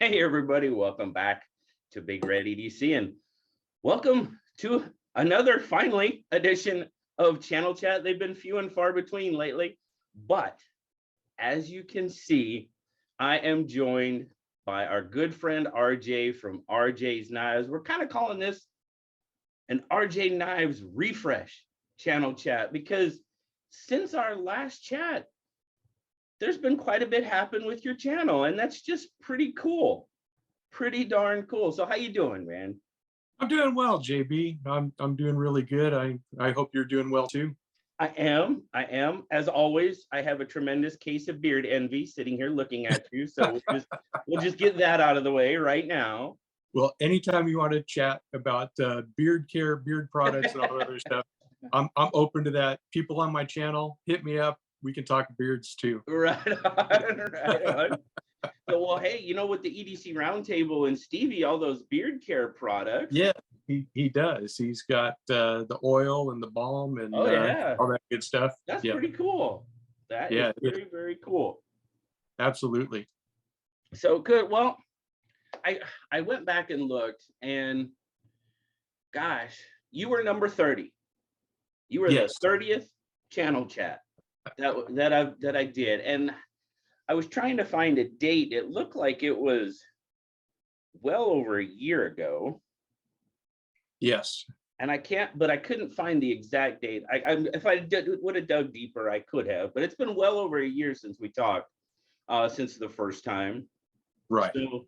Hey everybody, welcome back to BigRedEDC and welcome to another finally edition of Channel Chat. They've been few and far between lately, but as you can see, I am joined by our good friend RJ from RJ's Knives. We're kind of calling this an RJ Knives refresh Channel Chat because since our last chat, there's been quite a bit happen with your channel, and that's just pretty cool. Pretty darn cool. So how you doing, man? I'm doing well, JB. I'm doing really good. I hope you're doing well too. I am. As always, I have a tremendous case of beard envy sitting here looking at you. So we'll just get that out of the way right now. Well, anytime you want to chat about beard care, beard products, and all that other stuff, I'm open to that. People on my channel, hit me up. We can talk beards too. Right on, right on. So, well, hey, you know, with the EDC Roundtable and Stevie, all those beard care products. Yeah, he does. He's got the oil and the balm and oh, yeah. all that good stuff. That's pretty cool. That is very, very cool. Absolutely. So good. Well, I went back and looked, and gosh, you were number 30. You were the 30th channel chat that I did, and I was trying to find a date. It looked like it was well over a year ago. Yes. And I couldn't find the exact date. If I would have dug deeper, I could have, but it's been well over a year since we talked, since the first time. Right. So,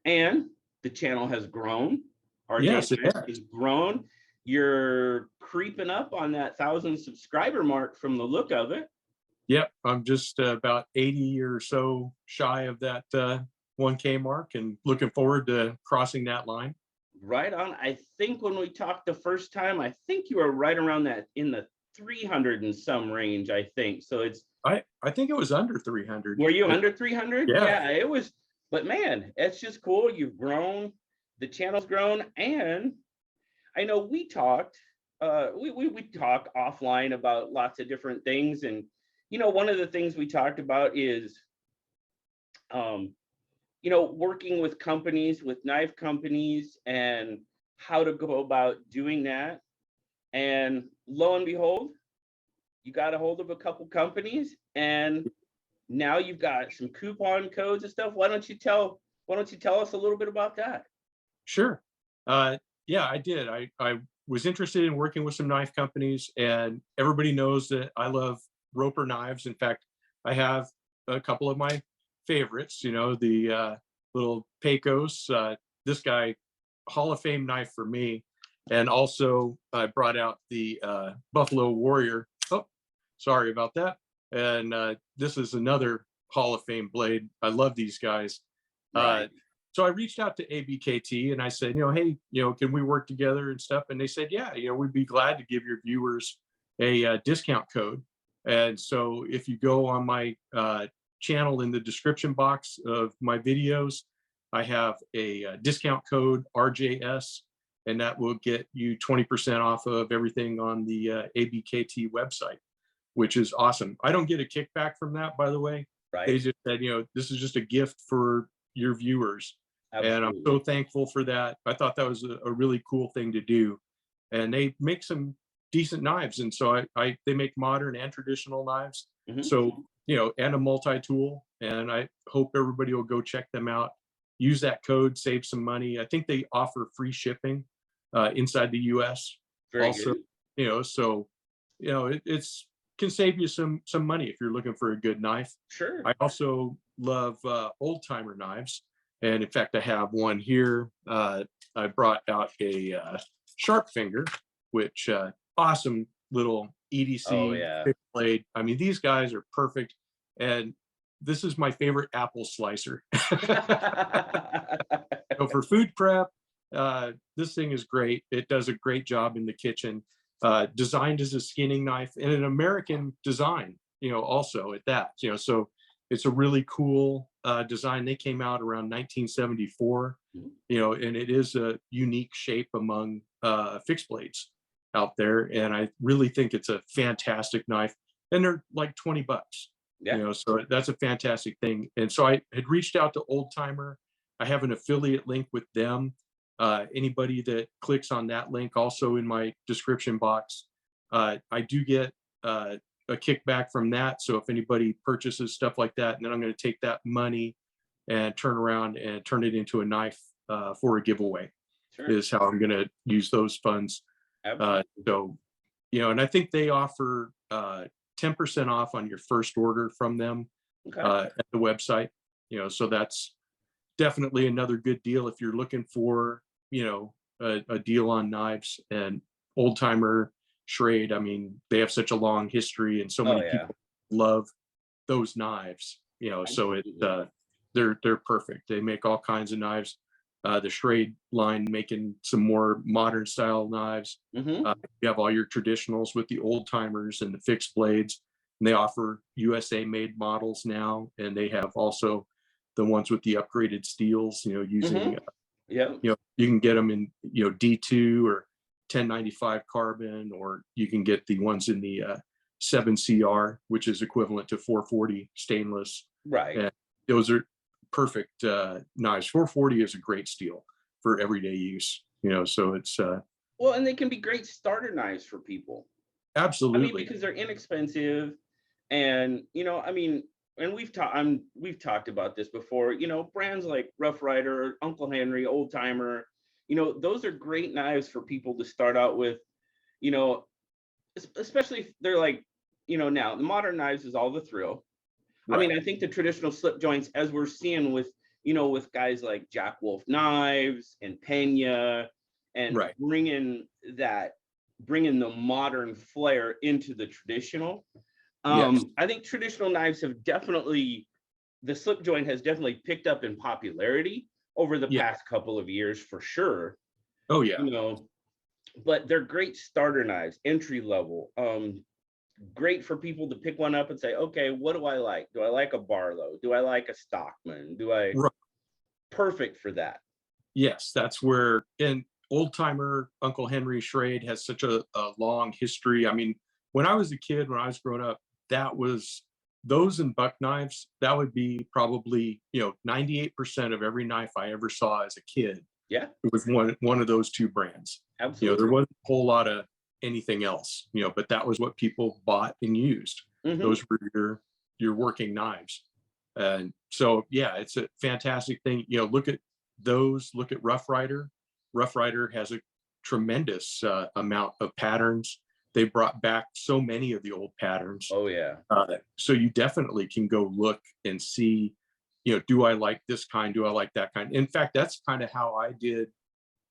and the channel has grown. Our yes, it has grown. You're creeping up on that 1,000 subscriber mark from the look of it. Yep, I'm just about 80 or so shy of that 1K mark and looking forward to crossing that line. Right on. I think when we talked the first time, I think you were right around that in the 300 and some range, I think. So it's I think it was under 300. Were you under 300? Yeah, it was. But man, it's just cool. You've grown, the channel's grown, and I know we talked we talk offline about lots of different things, and you know, one of the things we talked about is you know, working with companies, with knife companies, and how to go about doing that. And lo and behold, you got a hold of a couple companies, and now you've got some coupon codes and stuff. Why don't you tell us a little bit about that? Sure. Yeah, I did. I was interested in working with some knife companies, and everybody knows that I love Roper knives. In fact, I have a couple of my favorites, you know, the little Pecos, this guy, Hall of Fame knife for me. And also I brought out the Buffalo Warrior. Oh, sorry about that. And this is another Hall of Fame blade. I love these guys. Right. So I reached out to ABKT and I said, you know, hey, you know, can we work together and stuff? And they said, yeah, you know, we'd be glad to give your viewers a discount code. And so if you go on my channel in the description box of my videos, I have a discount code RJS, and that will get you 20% off of everything on the ABKT website, which is awesome. I don't get a kickback from that, by the way. Right. They just said, you know, this is just a gift for your viewers. Absolutely. And I'm so thankful for that. I thought that was a really cool thing to do. And they make some decent knives. And so they make modern and traditional knives. Mm-hmm. So, you know, and a multi-tool. And I hope everybody will go check them out. Use that code, save some money. I think they offer free shipping inside the US. Very also, good. You know, so, you know, it's can save you some money if you're looking for a good knife. Sure. I also love old timer knives. And in fact, I have one here. I brought out a sharp finger, which awesome little EDC blade. I mean, these guys are perfect. And this is my favorite apple slicer. So for food prep, this thing is great. It does a great job in the kitchen. Designed as a skinning knife and an American design, you know, also at that, you know, so it's a really cool design. They came out around 1974, you know, and it is a unique shape among fixed blades out there. And I really think it's a fantastic knife, and they're like 20 bucks. Yeah. You know, so that's a fantastic thing. And so I had reached out to Old Timer. I have an affiliate link with them. Anybody that clicks on that link, also in my description box, I do get a kickback from that. So if anybody purchases stuff like that, and then I'm going to take that money and turn around and turn it into a knife for a giveaway, Sure. is how I'm going to use those funds. So, and I think they offer 10% off on your first order from them at the website. So that's definitely another good deal if you're looking for, a deal on knives. And Old Timer Schrade, I mean, they have such a long history, and so many people love those knives. So they're perfect. They make all kinds of knives. The Schrade line making some more modern style knives. You have all your traditionals with the old timers and the fixed blades, and they offer USA made models now, and they have also the ones with the upgraded steels, using you can get them in D2 or 1095 carbon, or you can get the ones in the 7CR, which is equivalent to 440 stainless. Right. And those are perfect knives. 440 is a great steel for everyday use. So it's well, and they can be great starter knives for people. Absolutely. I mean, because they're inexpensive, and I mean, and we've talked about this before. Brands like Rough Rider, Uncle Henry, Old Timer, those are great knives for people to start out with. Especially if they're like, now the modern knives is all the thrill. Right. I mean, I think the traditional slip joints, as we're seeing with guys like Jack Wolf Knives and Pena, and bringing the modern flair into the traditional. I think traditional knives have the slip joint has definitely picked up in popularity over the past couple of years, for sure. Oh yeah. But they're great starter knives, entry level. Great for people to pick one up and say, okay, what do I like? Do I like a Barlow? Do I like a Stockman? Perfect for that. Yes, that's where, and Old Timer Uncle Henry Schrade has such a long history. I mean, when I was a kid, when I was growing up, those and buck knives, that would be probably 98% of every knife I ever saw as a kid. Yeah, it was one of those two brands. Absolutely. There wasn't a whole lot of anything else, but that was what people bought and used. Those were your working knives. And so it's a fantastic thing. Look at those, look at Rough Rider. Rough Rider has a tremendous amount of patterns. They brought back so many of the old patterns. Oh yeah. So you definitely can go look and see, do I like this kind? Do I like that kind? In fact, that's kind of how I did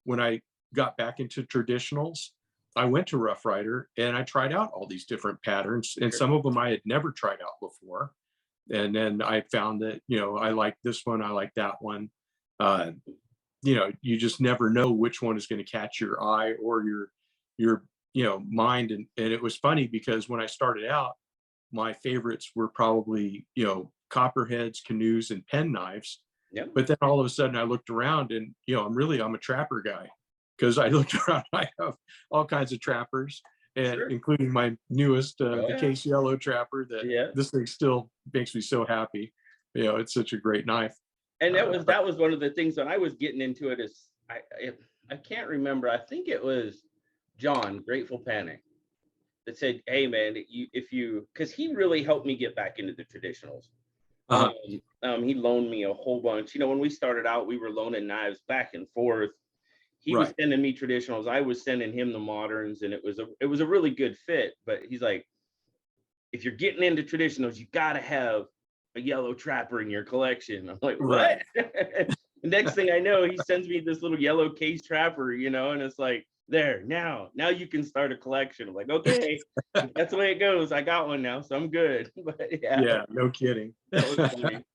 when I got back into traditionals. I went to Rough Rider and I tried out all these different patterns, and some of them I had never tried out before. And then I found that, I like this one, I like that one. You just never know which one is going to catch your eye or your mind. And it was funny because when I started out, my favorites were probably, copperheads, canoes, and pen knives. Yep. But then all of a sudden I looked around and, I'm a trapper guy, because I looked around, I have all kinds of trappers, and including my newest, the Case Yellow Trapper, that this thing still makes me so happy. It's such a great knife. And that was one of the things when I was getting into it, is I can't remember. I think it was John, Grateful Panic, that said, hey man, because he really helped me get back into the traditionals. He loaned me a whole bunch. When we started out, we were loaning knives back and forth. He was sending me traditionals, I was sending him the moderns, and it was a really good fit. But he's like, if you're getting into traditionals, you got to have a yellow trapper in your collection. I'm like, what? The next thing I know, he sends me this little yellow Case Trapper, and it's like, there, now you can start a collection. I'm like, okay, that's the way it goes. I got one now, so I'm good. But no kidding. That was funny.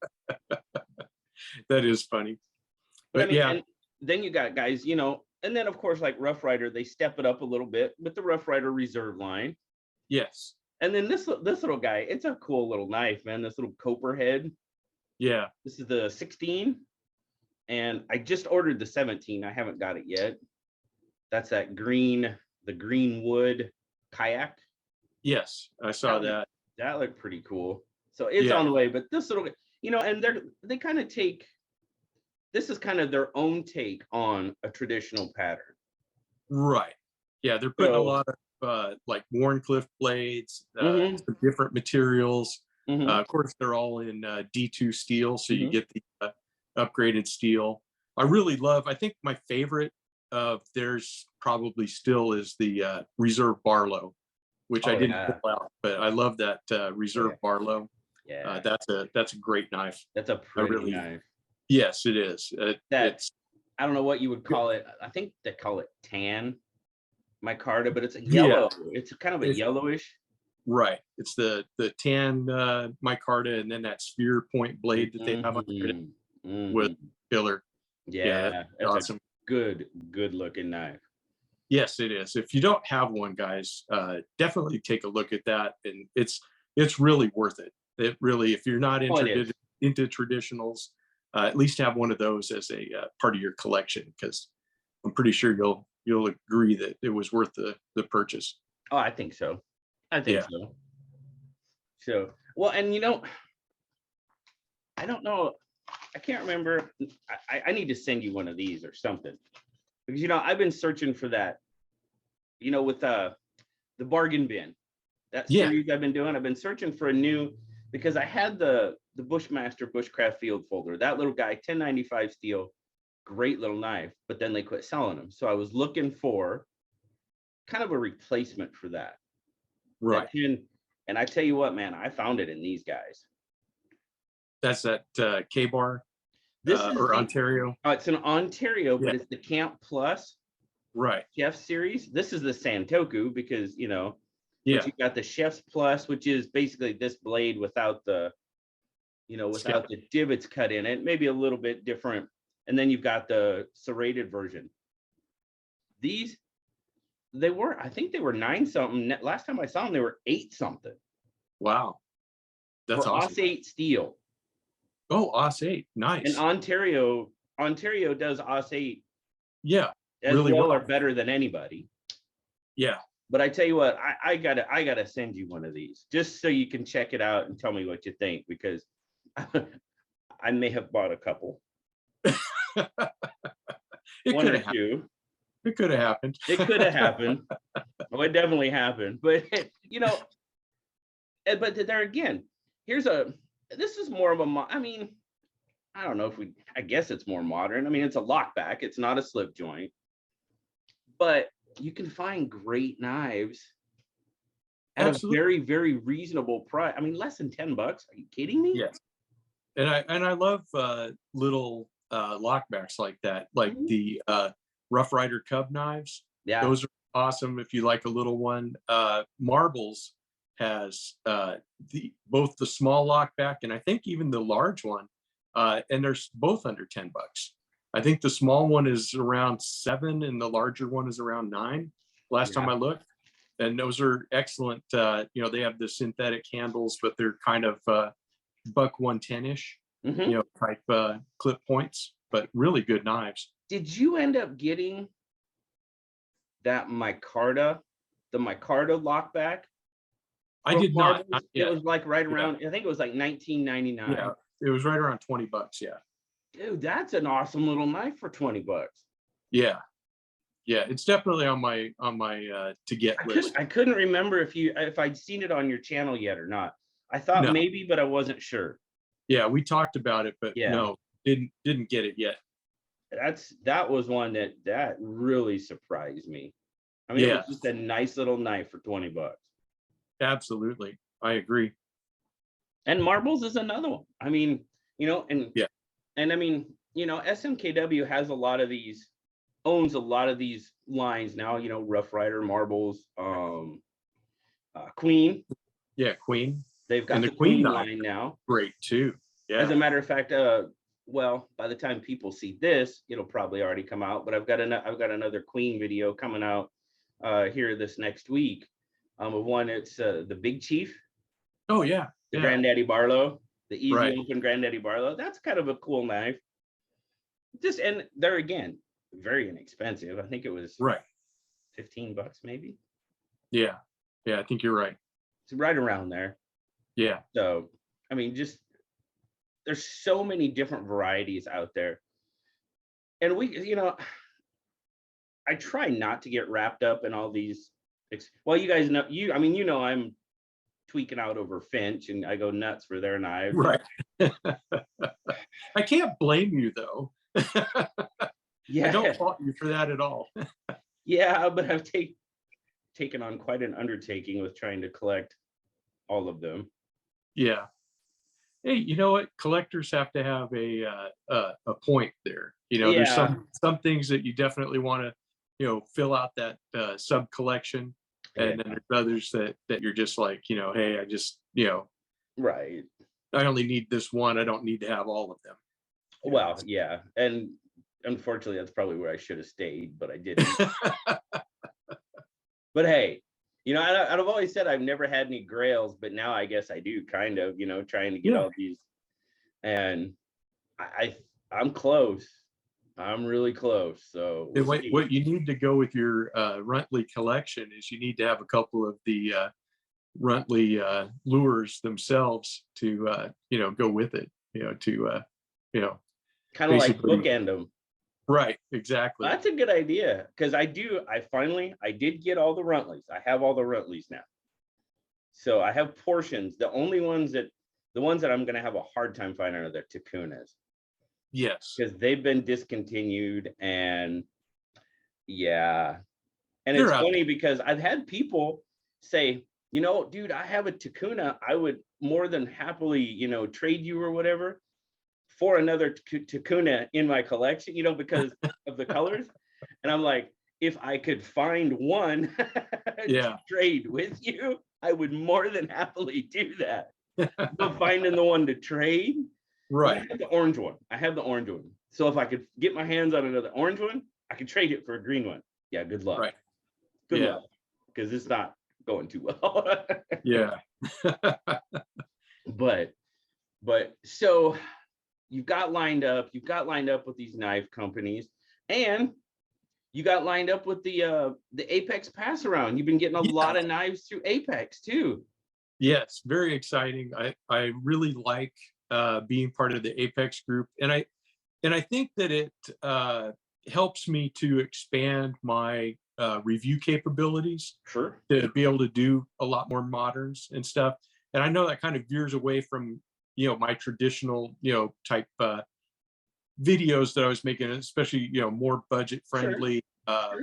That is funny. But I mean, and then you got guys, and then of course, like Rough Rider, they step it up a little bit with the Rough Rider Reserve line. Yes. And then this little guy, it's a cool little knife, man. This little Copperhead. Yeah. This is the 16, and I just ordered the 17. I haven't got it yet. That's the green wood kayak. Yes, I saw that. That looked pretty cool. So it's on the way. But this little, and they kind of take this is kind of their own take on a traditional pattern. Right. Yeah, they're putting a So, lot of like Warncliffe blades, mhm, some different materials. mhm, Of course, they're all in D2 steel, so you mhm. get the upgraded steel. I really love. I think my favorite of theirs probably still is the Reserve Barlow, which I Oh didn't yeah, pull out, but I love that Reserve yeah, Barlow. yeah. That's a great knife. That's a I pretty really, knife. yes, it is. That It's I don't know what you would call it. I think they call it tan micarta, but it's a yeah. yellow. It's kind of a It's yellowish. right. It's the tan micarta, and then that spear point blade that they have on it Mhm, with mhm. killer. Yeah, that's Yeah, that's a awesome. good looking knife. Yes, it is. If you don't have one, guys, definitely take a look at that, and it's really worth it. It really, if you're not Oh, it is. into traditionals, at least have one of those as a part of your collection, because I'm pretty sure you'll agree that it was worth the purchase. Oh, I think so. I think Yeah. so. So, well, and I don't know. I can't remember. I need to send you one of these or something because I've been searching for that. With the bargain bin, that Yeah. series I've been doing. I've been searching for a new because I had the Bushmaster Bushcraft Field folder. That little guy, 1095 steel, great little knife. But then they quit selling them, so I was looking for kind of a replacement for that. Right. That 10, and I tell you what, man, I found it in these guys. That's that K-bar This is or the Ontario. it's an Ontario, Yeah. but it's the Camp Plus Right. Chef series. This is the Santoku because but Yeah. you got the Chef's Plus, which is basically this blade without the Scalp. without the divots cut in it, maybe a little bit different. And then you've got the serrated version. These I think they were 9 something. Last time I saw them, they were 8 something Wow. That's for awesome. Os-8 steel. Oh, Os-8. And Nice. Ontario does Os-8 Yeah. as Really well or well. better than anybody. Yeah. But I tell you what, I gotta send you one of these just so you can check it out and tell me what you think, because I may have bought a couple, It one could or have happened. two. It could have happened. It could have happened. Oh, it definitely happened. But but there again, this is more of I mean, I don't know if I guess it's more modern. I mean, it's a lockback. It's not a slip joint, but you can find great knives at a Absolutely. very, very reasonable price. I mean, less than $10. Are you kidding me? Yes. And I love little lockbacks like that, like Mhm. the Rough Rider Cub knives. Yeah. Those are awesome if you like a little one. Marbles has both the small lockback and I think even the large one, and they're both under $10. I think the small one is around 7 and the larger one is around 9. Last time Yeah. I looked, and those are excellent. They have the synthetic handles, but they're kind of buck 110-ish, Hmm. type clip points, but really good knives. Did you end up getting that the micarta lockback I from did not Marbles? It yet. was like right Yeah, around, I think it was like 1999. yeah, it was right around $20. Yeah, Dude, that's an awesome little knife for $20. yeah, yeah. It's definitely on my to get list. I couldn't remember if I'd seen it on your channel yet or not. I thought No, maybe, but I wasn't sure. yeah, we talked about it, but Yeah, no, didn't get it yet. that was one that really surprised me. I mean, it was Yeah, just a nice little knife for $20. absolutely, I agree. And Marbles is another one. I mean, Yeah, and I mean, SMKW has owns a lot of these lines now, Rough Rider, Marbles, Queen. yeah, Queen, They've and got the the Queen Queen knife, line now. great too. As Yeah. a matter of fact, well, by the time people see this, it'll probably already come out, but I've got another Queen video coming out here this next week. Of one, it's the Big Chief, Oh yeah, the yeah. Granddaddy Barlow, the Easy Right, Open Granddaddy Barlow. That's kind of a cool knife. And they're again very inexpensive. I think it was right. $15 maybe. Yeah, yeah. I think you're right. It's right around there. Yeah, So I mean, just there's so many different varieties out there. and we, I try not to get wrapped up in all these. Well, you guys know, I mean, I'm tweaking out over Finch, and I go nuts for their knives. Right. I can't blame you though. Yeah. I don't fault you for that at all. Yeah, but I've taken on quite an undertaking with trying to collect all of them. Yeah. Hey, you know what? Collectors have to have a point there. There's Yeah. some things that you definitely want to, fill out that sub collection, and Yeah. then there's others that you're just like, hey, I just, Right. I only need this one. I don't need to have all of them. Well, yeah, and unfortunately, that's probably where I should have stayed, but I didn't. But hey, I've always said I've never had any grails, but now I guess I do, kind of, trying to get all these, and I'm close. I'm really close. So And what you need to go with your Runtley collection is you need to have a couple of the Runtley lures themselves to go with it. Kind of like basically bookend them. Right, exactly. That's a good idea, because I did get all the Runtleys. I have all the Runtleys now. So I have portions. The ones that I'm going to have a hard time finding are the Takunas. Yes. Because they've been discontinued, and yeah. And They're it's out funny because I've had people say, dude, I have a Takuna. I would more than happily, trade you or whatever for another Takuna in my collection, because of the colors. And I'm like, if I could find one to trade with you, I would more than happily do that. But finding the one to trade, right. I have the orange one. So if I could get my hands on another orange one, I could trade it for a green one. Yeah, good luck. Right. Good luck, because it's not going too well. Yeah. But so you've got lined up with these knife companies, and you got lined up with the Apex pass around. You've been getting a lot of knives through Apex too. Yes, very exciting. I really like being part of the Apex group, and I think that it helps me to expand my review capabilities. Sure. To be able to do a lot more moderns and stuff. And I know that kind of veers away from my traditional type videos that I was making, especially more budget friendly,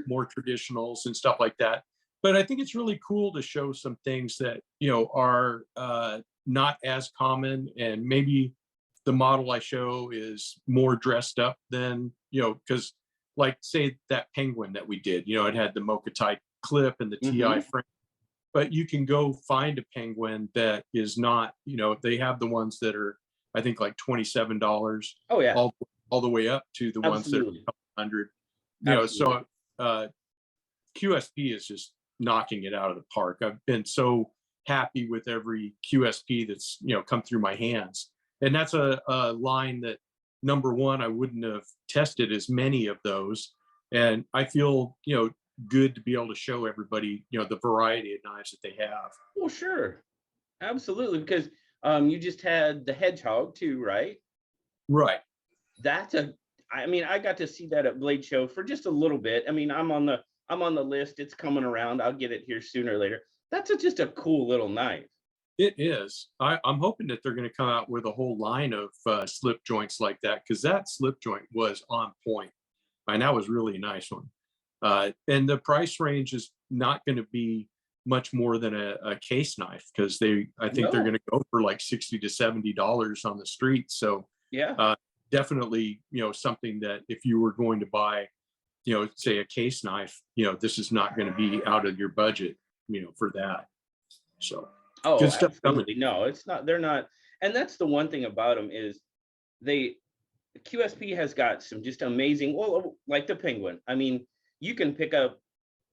more traditionals and stuff like that. But I think it's really cool to show some things that are not as common, and maybe the model I show is more dressed up than because like say that penguin that we did, it had the Mocha clip and the TI frame. But you can go find a penguin that is not, they have the ones that are, I think, like $27. Oh yeah. All the way up to the ones that are $100. So QSP is just knocking it out of the park. I've been so happy with every QSP that's come through my hands, and that's a line that, number one, I wouldn't have tested as many of those, and I feel good to be able to show everybody the variety of knives that they have. Well, sure, absolutely, because you just had the Hedgehog too, right? Right. I got to see that at Blade Show for just a little bit. I mean, I'm on the list. It's coming around. I'll get it here sooner or later. That's just a cool little knife. It is. I'm hoping that they're going to come out with a whole line of slip joints like that, because that slip joint was on point. And that was really a nice one. And the price range is not going to be much more than a case knife, because I think they're going to go for like $60 to $70 on the street. So yeah, definitely, something that if you were going to buy, say a case knife, this is not going to be out of your budget, for that. So. Oh, absolutely. No, it's not. They're not. And that's the one thing about them is QSP has got some just amazing, well, like the Penguin. I mean, you can pick up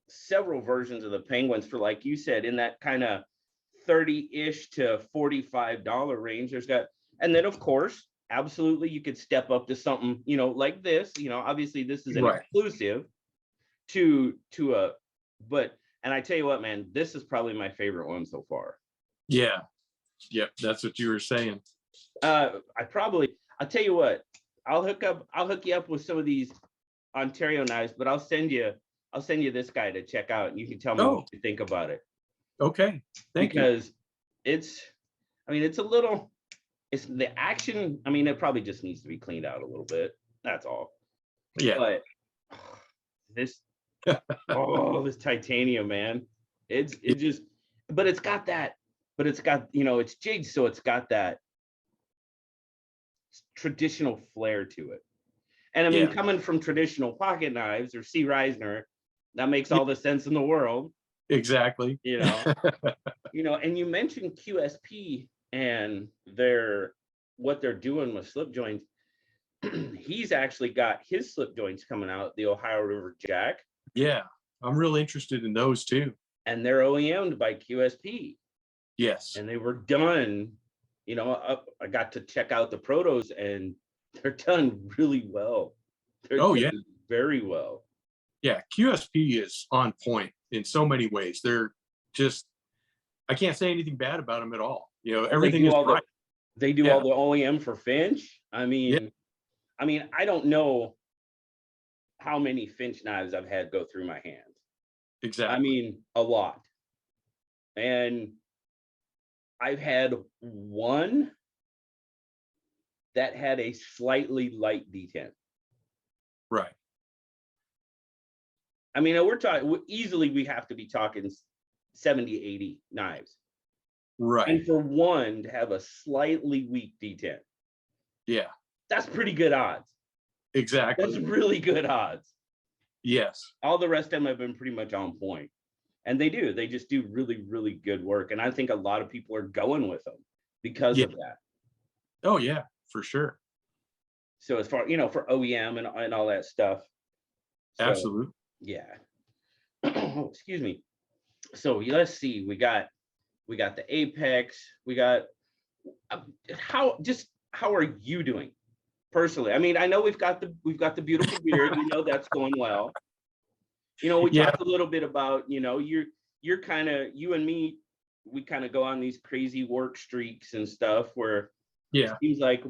several versions of the Penguins for, like you said, in that kind of $30-ish to $45 range. And then of course, absolutely, you could step up to something, like this. Obviously this is an exclusive to and I tell you what, man, this is probably my favorite one so far. Yeah. Yep. That's what you were saying. I'll tell you what, I'll hook you up with some of these Ontario knives, but I'll send you this guy to check out, and you can tell me Oh, what you think about it. okay. Thank you. Because it's, I mean, it's a little, it's the action. I mean, it probably just needs to be cleaned out a little bit. That's all. Yeah. But this, oh, this titanium, man. It just, but it's got that, but it's got, you know, it's jigged, so it's got that traditional flair to it. And I mean, coming from traditional pocket knives or C. Reisner, that makes all the sense in the world. Exactly. You know, and you mentioned QSP and what they're doing with slip joints. He's actually got his slip joints coming out, the Ohio River Jack. Yeah, I'm real interested in those too. And they're OEM'd by QSP. Yes. And they were done, you know, I got to check out the protos, and they're done really well. They're done very well. Yeah, QSP is on point in so many ways. They're just, I can't say anything bad about them at all. You know, everything is right. They do all the OEM for Finch. I mean, I don't know how many Finch knives I've had go through my hands. Exactly. I mean, a lot. And I've had one that had a slightly light detent. Right. I mean, we're talking easily, we have to be talking 70, 80 knives. Right. And for one to have a slightly weak detent. Yeah. That's pretty good odds. Exactly. That's really good odds. Yes. All the rest of them have been pretty much on point. And they just do really, really good work. And I think a lot of people are going with them because of that. Oh yeah, for sure. So as far, for OEM and all that stuff. So, absolutely. Yeah. Oh, excuse me. So let's see. We got the Apex. We got how are you doing personally? I mean, I know we've got the beautiful beard. We know that's going well. We talked a little bit about, you're kind of, you and me, we kind of go on these crazy work streaks and stuff where it seems like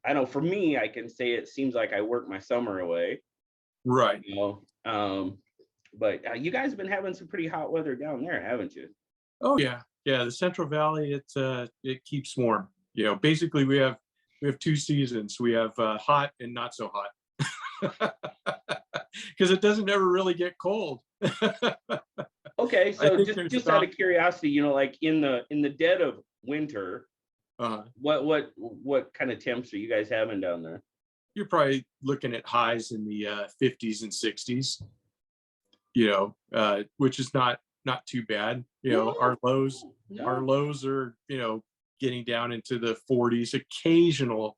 I know for me, I can say it seems like I work my summer away. Right. But you guys have been having some pretty hot weather down there, haven't you? Oh yeah. Yeah. The Central Valley, it keeps warm. Basically we have two seasons. We have hot and not so hot. Because it doesn't ever really get cold. Okay, so just out of curiosity, like in the dead of winter, what kind of temps are you guys having down there? You're probably looking at highs in the 50s and 60s. Which is not too bad. Our lows are getting down into the 40s. Occasional.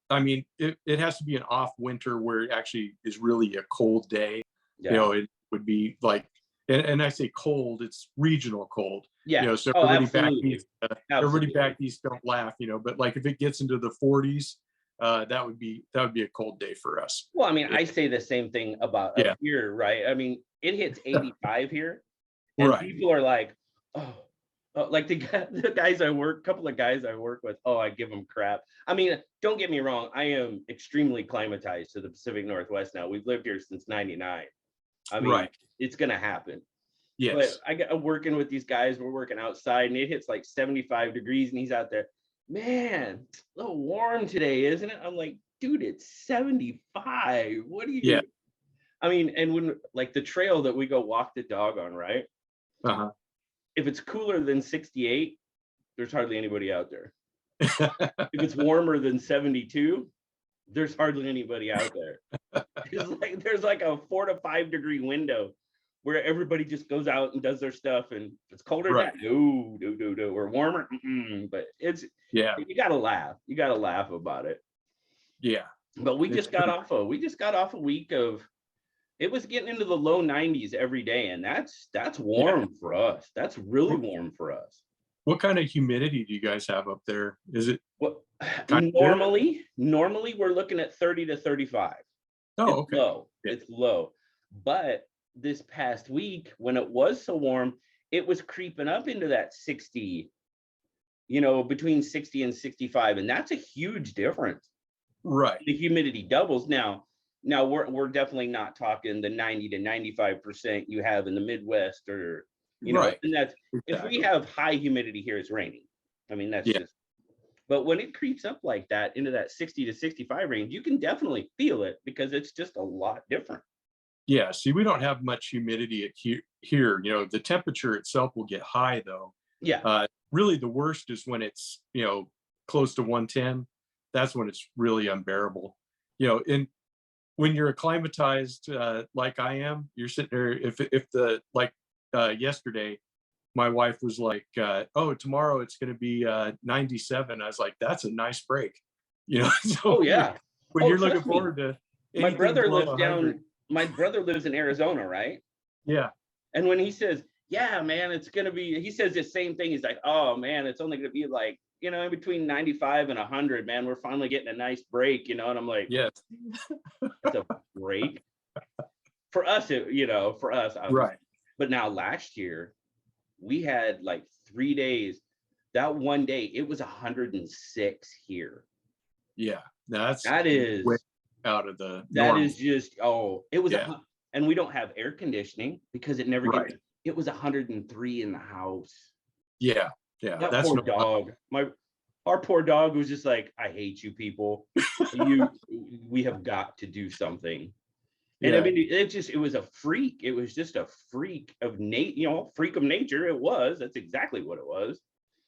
I mean, it has to be an off winter where it actually is really a cold day. Yeah. It would be like, and I say cold, it's regional cold. Yeah. So everybody back east don't laugh, but like if it gets into the 40s, that would be a cold day for us. Well, I mean, I say the same thing about up here, right? I mean, it hits 85 here, and people are like, oh, like the guys I work, couple of guys I work with, I give them crap. I mean, don't get me wrong, I am extremely climatized to the Pacific Northwest now. We've lived here since '99. I mean, it's gonna happen. Yes. But I got working with these guys, we're working outside, and it hits like 75 degrees, and he's out there, man, a little warm today, isn't it? I'm like, dude, it's 75. What do you do? I mean, and when like the trail that we go walk the dog on, right? If it's cooler than 68, there's hardly anybody out there. If it's warmer than 72, there's hardly anybody out there. There's like a 4 to 5 degree window where everybody just goes out and does their stuff. And if it's colder, no, or warmer, but it's you gotta laugh. You gotta laugh about it. Yeah. But we just got off a week of, it was getting into the low 90s every day, and that's warm for us. That's really warm for us. What kind of humidity do you guys have up there? Is it normally we're looking at 30 to 35. Oh, it's low. It's low. But this past week, when it was so warm, it was creeping up into that 60, between 60 and 65, and that's a huge difference. Right. The humidity doubles. Now, Now we're definitely not talking the 90 to 95% you have in the Midwest, or Right. and that's if we Exactly. have high humidity here, it's raining. I mean, that's Yeah. just, but when it creeps up like that into that 60 to 65 range, you can definitely feel it because it's just a lot different. Yeah. See, we don't have much humidity here. The temperature itself will get high though. Yeah. Really the worst is when it's, close to 110. That's when it's really unbearable. And when you're acclimatized like I am, you're sitting there. If the like yesterday, my wife was like, "Oh, tomorrow it's going to be 97." I was like, "That's a nice break," So Oh yeah. when Oh, you're looking trust me. forward to My anything brother below lives 100, down, my brother lives in Arizona, right? yeah, And when he says, yeah, man, it's gonna be, he says the same thing. He's like, oh man, it's only gonna be like, in between 95 and 100, man. We're finally getting a nice break, and I'm like, yes, it's a break. For us, for us, obviously. right, But now last year, we had like 3 days. That one day, it was 106 here. yeah. That's That way is out of the That normal. is just, it was Yeah, and we don't have air conditioning because it never gets, right. it was 103 in the house. Yeah, yeah. That That's poor no. dog. Our poor dog was just like, I hate you people. We have got to do something. And I Yeah, mean, it was a freak. It was just a freak of freak of nature. It was. That's exactly what it was.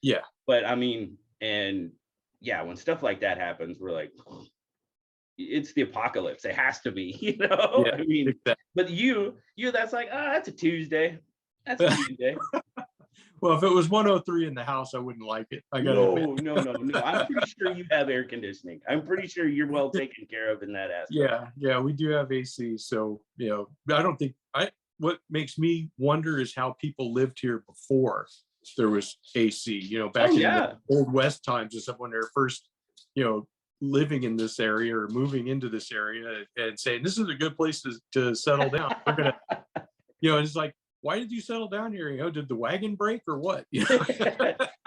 yeah, But I mean, and yeah, when stuff like that happens, we're like, it's the apocalypse. It has to be, yeah. I mean, Exactly. but that's like, that's a Tuesday. That's a Tuesday. Well, if it was 103 in the house, I wouldn't like it. I gotta admit. No, no, no, no. I'm pretty sure you have air conditioning. I'm pretty sure you're well taken care of in that aspect. Yeah, yeah, we do have AC. So, I don't think what makes me wonder is how people lived here before there was AC, back Oh in the yeah. old West times and stuff when they're first, you know, living in this area or moving into this area and saying, this is a good place to settle down. We're gonna, it's like, why did you settle down here? Did the wagon break or what?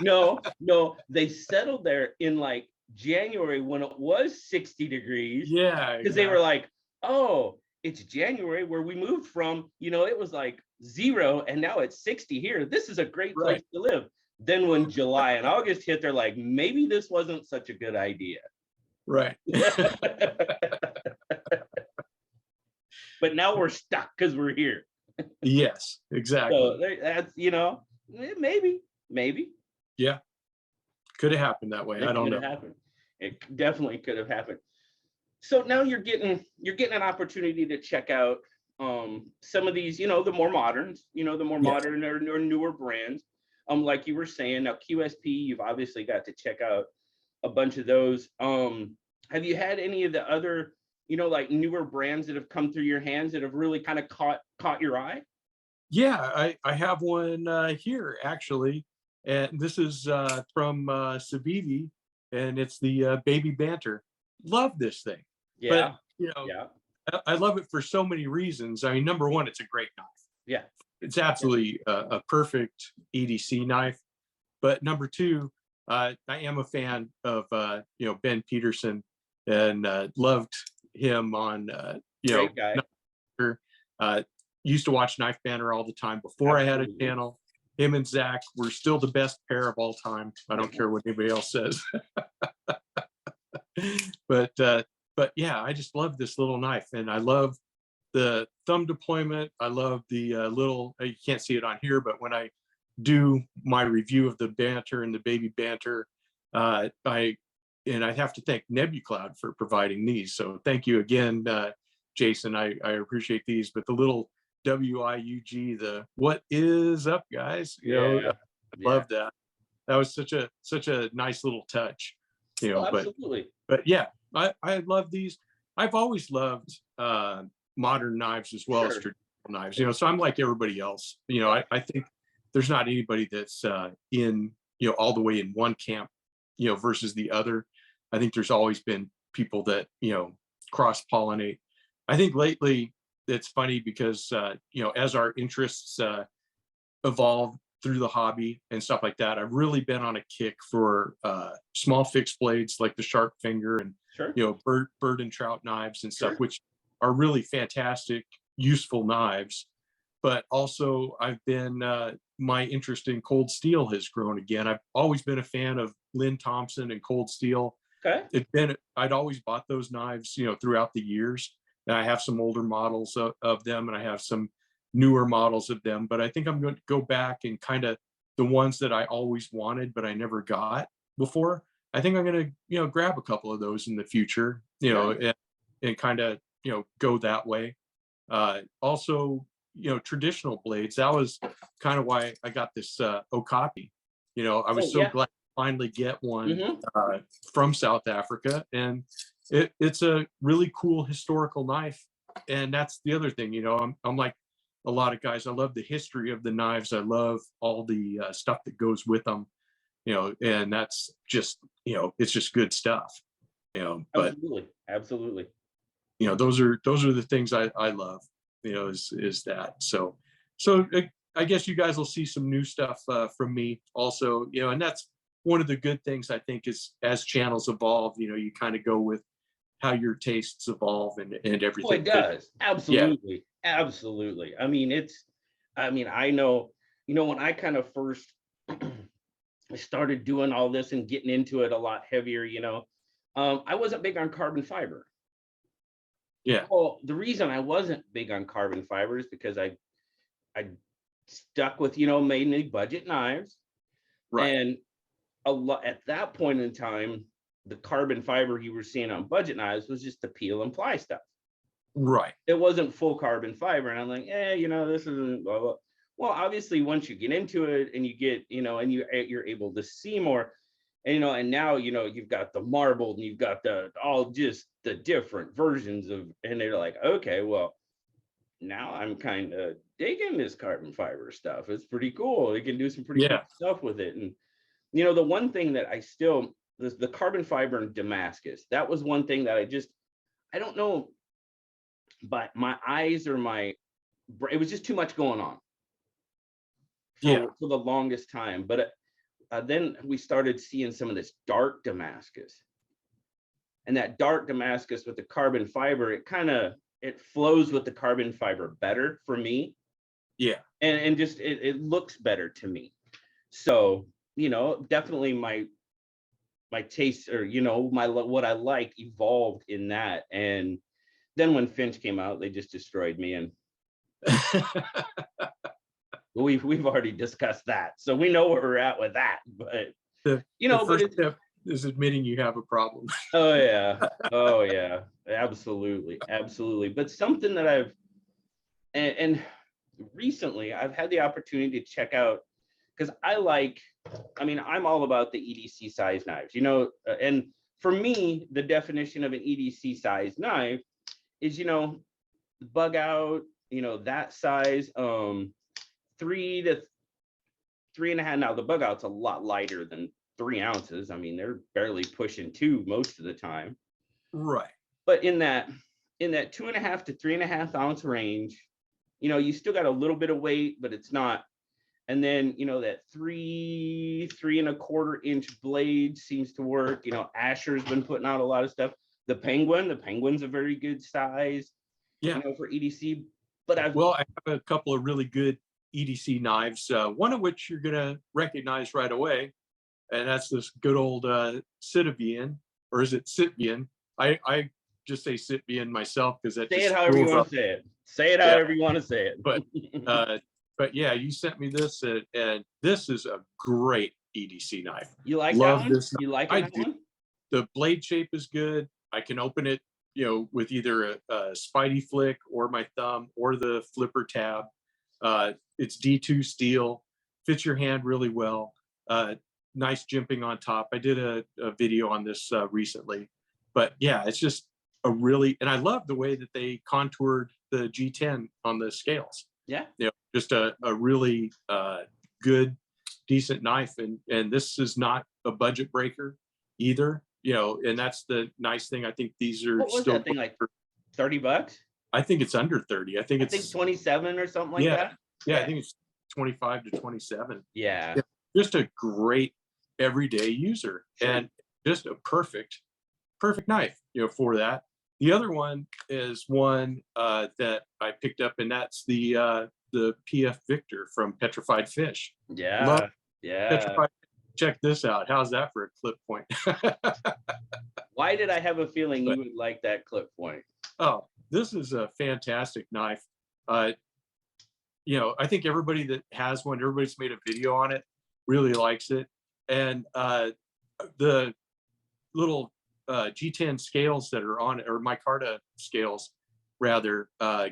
No, no, they settled there in like January when it was 60 degrees Yeah, because they were exactly. like, oh, it's January where we moved from, it was like 0 and now it's 60 here. This is a great place Right, to live. Then when July and August hit, they're like, maybe this wasn't such a good idea. right. But now we're stuck because we're here. Yes, So exactly. that's, maybe Yeah, could have happened that way. I it don't could know. have happened. It definitely could have happened. So now you're getting an opportunity to check out some of these, the more moderns, the more Yeah. modern or newer brands. Like you were saying, now QSP, you've obviously got to check out a bunch of those. Have you had any of the other, like newer brands that have come through your hands that have really kind of caught your eye? Yeah, I have one here actually, and this is from Savidi, and it's the Baby Banter. Love this thing, but Yeah, yeah, I love it for so many reasons. I mean, number one, it's a great knife. yeah, It's absolutely a perfect EDC knife. But number two, I am a fan of Ben Peterson, and loved him on great guy. uh, used to watch Knife Banner all the time before I had a Absolutely. channel. Him and Zach were still the best pair of all time. I don't care what anybody else says. But yeah, I just love this little knife, and I love the thumb deployment. I love the little. You can't see it on here, but when I do my review of the Banter and the Baby Banter, I have to thank NebuCloud for providing these. So thank you again, Jason. I appreciate these. But the little WIUG, the what is up, guys? Yeah, I yeah. love that. That was such a nice little touch. Oh, But absolutely. yeah, I love these. I've always loved modern knives as well as Sure. traditional knives. So I'm like everybody else. I think there's not anybody that's in all the way in one camp, versus the other. I think there's always been people that cross pollinate. I think lately it's funny because as our interests evolve through the hobby and stuff like that, I've really been on a kick for small fixed blades like the sharp finger and Sure. bird and trout knives and stuff, Sure. which are really fantastic, useful knives. But also I've been, my interest in cold steel has grown again. I've always been a fan of Lynn Thompson and cold steel. Okay. I'd always bought those knives, throughout the years. And I have some older models of them, and I have some newer models of them. But I think I'm going to go back and kind of the ones that I always wanted, but I never got before. I think I'm going to, grab a couple of those in the future, and kind of, go that way. Also, traditional blades. That was kind of why I got this Okapi. I was so glad to finally get one from South Africa, and it's a really cool historical knife. And that's the other thing, I'm like a lot of guys. I love the history of the knives. I love all the stuff that goes with them, and that's just, it's just good stuff, but absolutely. those are the things I love, is that. So I guess you guys will see some new stuff from me also, and that's one of the good things I think is as channels evolve, you kind of go with how your tastes evolve and everything. Oh, it does. Absolutely. Yeah. Absolutely. I mean, I know, when I kind of first started doing all this and getting into it a lot heavier, I wasn't big on carbon fiber. Yeah. Well, the reason I wasn't big on carbon fiber is because I stuck with, mainly budget knives. Right. And a lot at that point in time, the carbon fiber you were seeing on budget knives was just the peel and ply stuff. Right. It wasn't full carbon fiber. And I'm like, this isn't blah, blah. Well, obviously, once you get into it and you get, and you're able to see more, and now, you've got the marbled and you've got just the different versions of, and they're like, okay, well, now I'm kind of digging this carbon fiber stuff. It's pretty cool. You can do some pretty cool stuff with it. And, the one thing that the carbon fiber in Damascus, that was one thing that I don't know, but my eyes or it was just too much going on for the longest time. But then we started seeing some of this dark Damascus, and that dark Damascus with the carbon fiber, it flows with the carbon fiber better for me. Yeah. And just, it looks better to me. So, definitely my taste, or, what I like evolved in that. And then when Finch came out, they just destroyed me. And we've already discussed that, so we know where we're at with that. But the first step is admitting you have a problem. Oh yeah, absolutely. But something that and recently I've had the opportunity to check out, because I'm all about the EDC size knives, and for me, the definition of an EDC size knife is, bug out, that size, 3 to 3.5. Now the bug out's a lot lighter than 3 ounces. I mean, they're barely pushing 2 most of the time. Right. But in that 2.5 to 3.5 ounce range, you still got a little bit of weight, but it's not. And then, that 3.25 inch blade seems to work. Asher's been putting out a lot of stuff. The Penguin's a very good size, for EDC. But I have a couple of really good EDC knives, one of which you're going to recognize right away. And that's this good old Citivian, or is it Sitvian? I just say Sitvian myself, because that say just it however you want to say it. Say it however you want to say it. But yeah, you sent me this, and this is a great EDC knife. You like that one? You like that one? The blade shape is good. I can open it, with either a Spidey flick or my thumb or the flipper tab. It's D2 steel, fits your hand really well. Nice jimping on top. I did a video on this recently, but yeah, it's just and I love the way that they contoured the G10 on the scales. Yeah. Just a really good, decent knife. And this is not a budget breaker either, and that's the nice thing. I think these are what was still that thing, like $30? I think it's under 30. I think it's 27 or something like that. Yeah, I think it's 25 to 27. Yeah. Just a great everyday user, and just a perfect knife, for that. The other one is one that I picked up, and that's the PF Victor from Petrified Fish. Love Yeah. Yeah. Petrified. Check this out. How's that for a clip point? Why did I have a feeling But- you would like that clip point? Oh, this is a fantastic knife. You know, I think everybody that has one, everybody's made a video on it, really likes it. And the little G10 scales that are on it, or micarta scales, rather,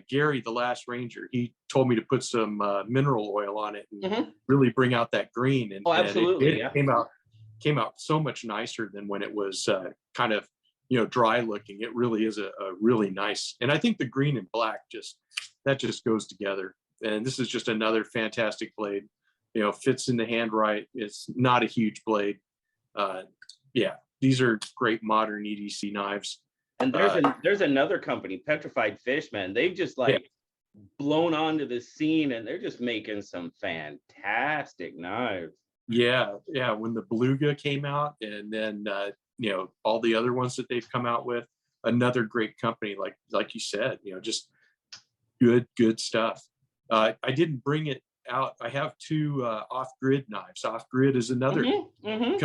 Gary, the Last Ranger, he told me to put some mineral oil on it and really bring out that green. And, Oh, absolutely. and it came out so much nicer than when it was kind of, you know, dry looking. It really is a really nice, and I think the green and black just goes together. And this is just another fantastic blade. You know, fits in the hand right. It's not a huge blade. Yeah, these are great modern EDC knives. And there's another company, Petrified Fish, man. They've just like blown onto the scene, and they're just making some fantastic knives. Yeah, yeah. When the Beluga came out, and then you know, all the other ones that they've come out with, another great company, like you said, you know, just good stuff. I didn't bring it out. I have two off-grid knives. Off-grid is another company.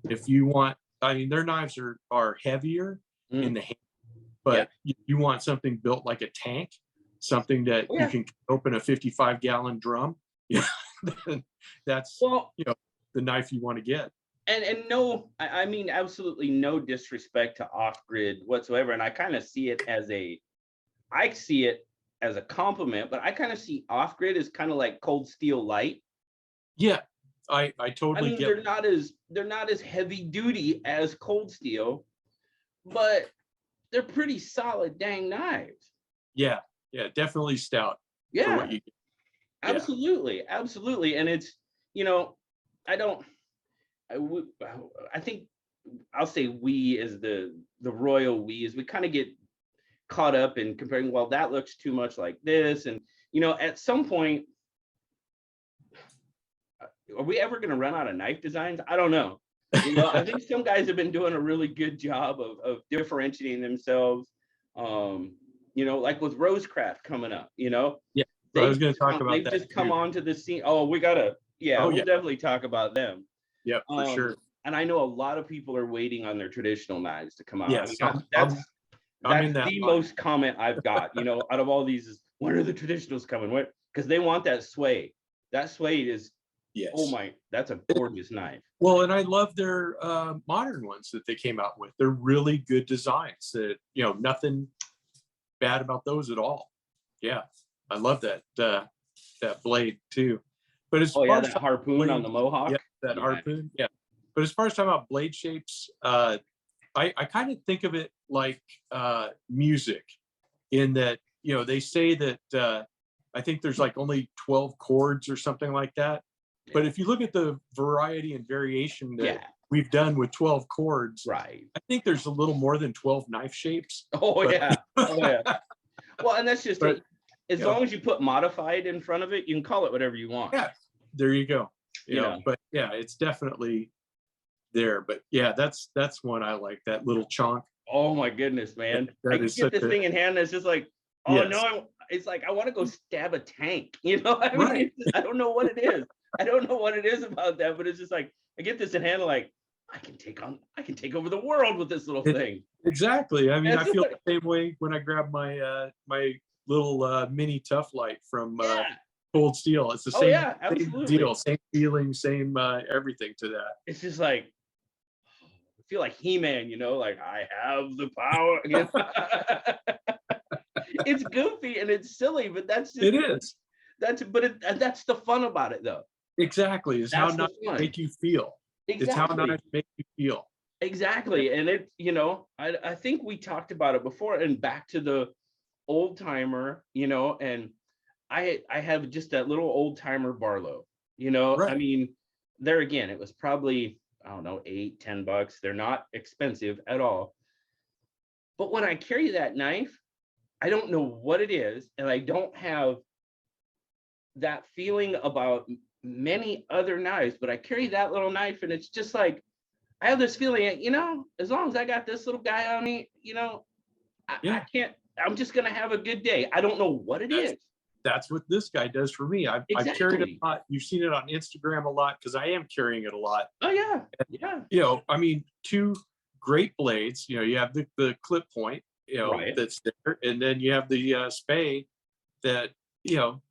If you want, I mean, their knives are heavier in the hand, but you want something built like a tank, something that you can open a 55-gallon drum. Yeah, that's, you know, the knife you want to get. And no, I mean, absolutely no disrespect to off-grid whatsoever. And I kind of see it as a compliment, but I kind of see off-grid as kind of like cold steel light. Yeah, I totally mean, get they're not as heavy duty as cold steel, but they're pretty solid dang knives. Yeah, definitely stout. Yeah, for what you get. Absolutely. And it's, you know, I think I'll say we as the royal we, is we kind of get caught up in comparing, well, that looks too much like this. And, you know, at some point, are we ever going to run out of knife designs? I don't know. You know, I think some guys have been doing a really good job of differentiating themselves. You know, like with Rosecraft coming up, you know. Yeah, I was going to talk about they've that. They've just come onto the scene. Oh, we'll definitely talk about them. Yeah, for sure. And I know a lot of people are waiting on their traditional knives to come out. Yes, I mean, that's the most comment I've got, you know, out of all these, is when are the traditionals coming? What? Because they want that sway. That sway is, oh my, that's a gorgeous knife. Well, and I love their modern ones that they came out with. They're really good designs. That, you know, nothing bad about those at all. Yeah, I love that blade too. But as far as that harpoon blade, on the Mohawk. Yeah, that harpoon. Yeah. But as far as talking about blade shapes, I kind of think of it like music, in that, you know, they say that I think there's like only 12 chords or something like that. But if you look at the variety and variation that we've done with 12 chords, right, I think there's a little more than 12 knife shapes. Oh, yeah. Well, and that's just as long as you put modified in front of it, you can call it whatever you want. Yeah, there you go. You know, but yeah, it's definitely there. But yeah, that's one I like, that little chonk. Oh my goodness, man. I get this thing in hand, and it's just like, oh no, it's like I want to go stab a tank. You know, I mean, I don't know what it is. I don't know what it is about that, but it's just like, I get this in hand, like, I can take over the world with this little thing. Exactly. I mean, I feel the same way when I grab my my little mini Tough Light from Cold Steel. It's the same deal, same feeling, same everything to that. It's just like, I feel like He-Man, you know, like, I have the power. You know? It's goofy and it's silly, but that's just, it is. That's the fun about it, though. Exactly. It's how knives make you feel. Exactly. It's how knives make you feel. Exactly. And it, you know, I think we talked about it before, and back to the old timer, you know, and I have just that little old timer Barlow, you know. I mean, there again, it was probably, I don't know, $8-10. They're not expensive at all. But when I carry that knife, I don't know what it is, and I don't have that feeling about many other knives, but I carry that little knife, and it's just like, I have this feeling, you know, as long as I got this little guy on me, you know, Yeah. I can't, I'm just going to have a good day. I don't know what it is. That's what this guy does for me. I've carried it a lot. You've seen it on Instagram a lot because I am carrying it a lot. Oh yeah. Yeah. You know, I mean, two great blades. You know, you have the clip point, you know, Right. that's there, and then you have the spay that, you know,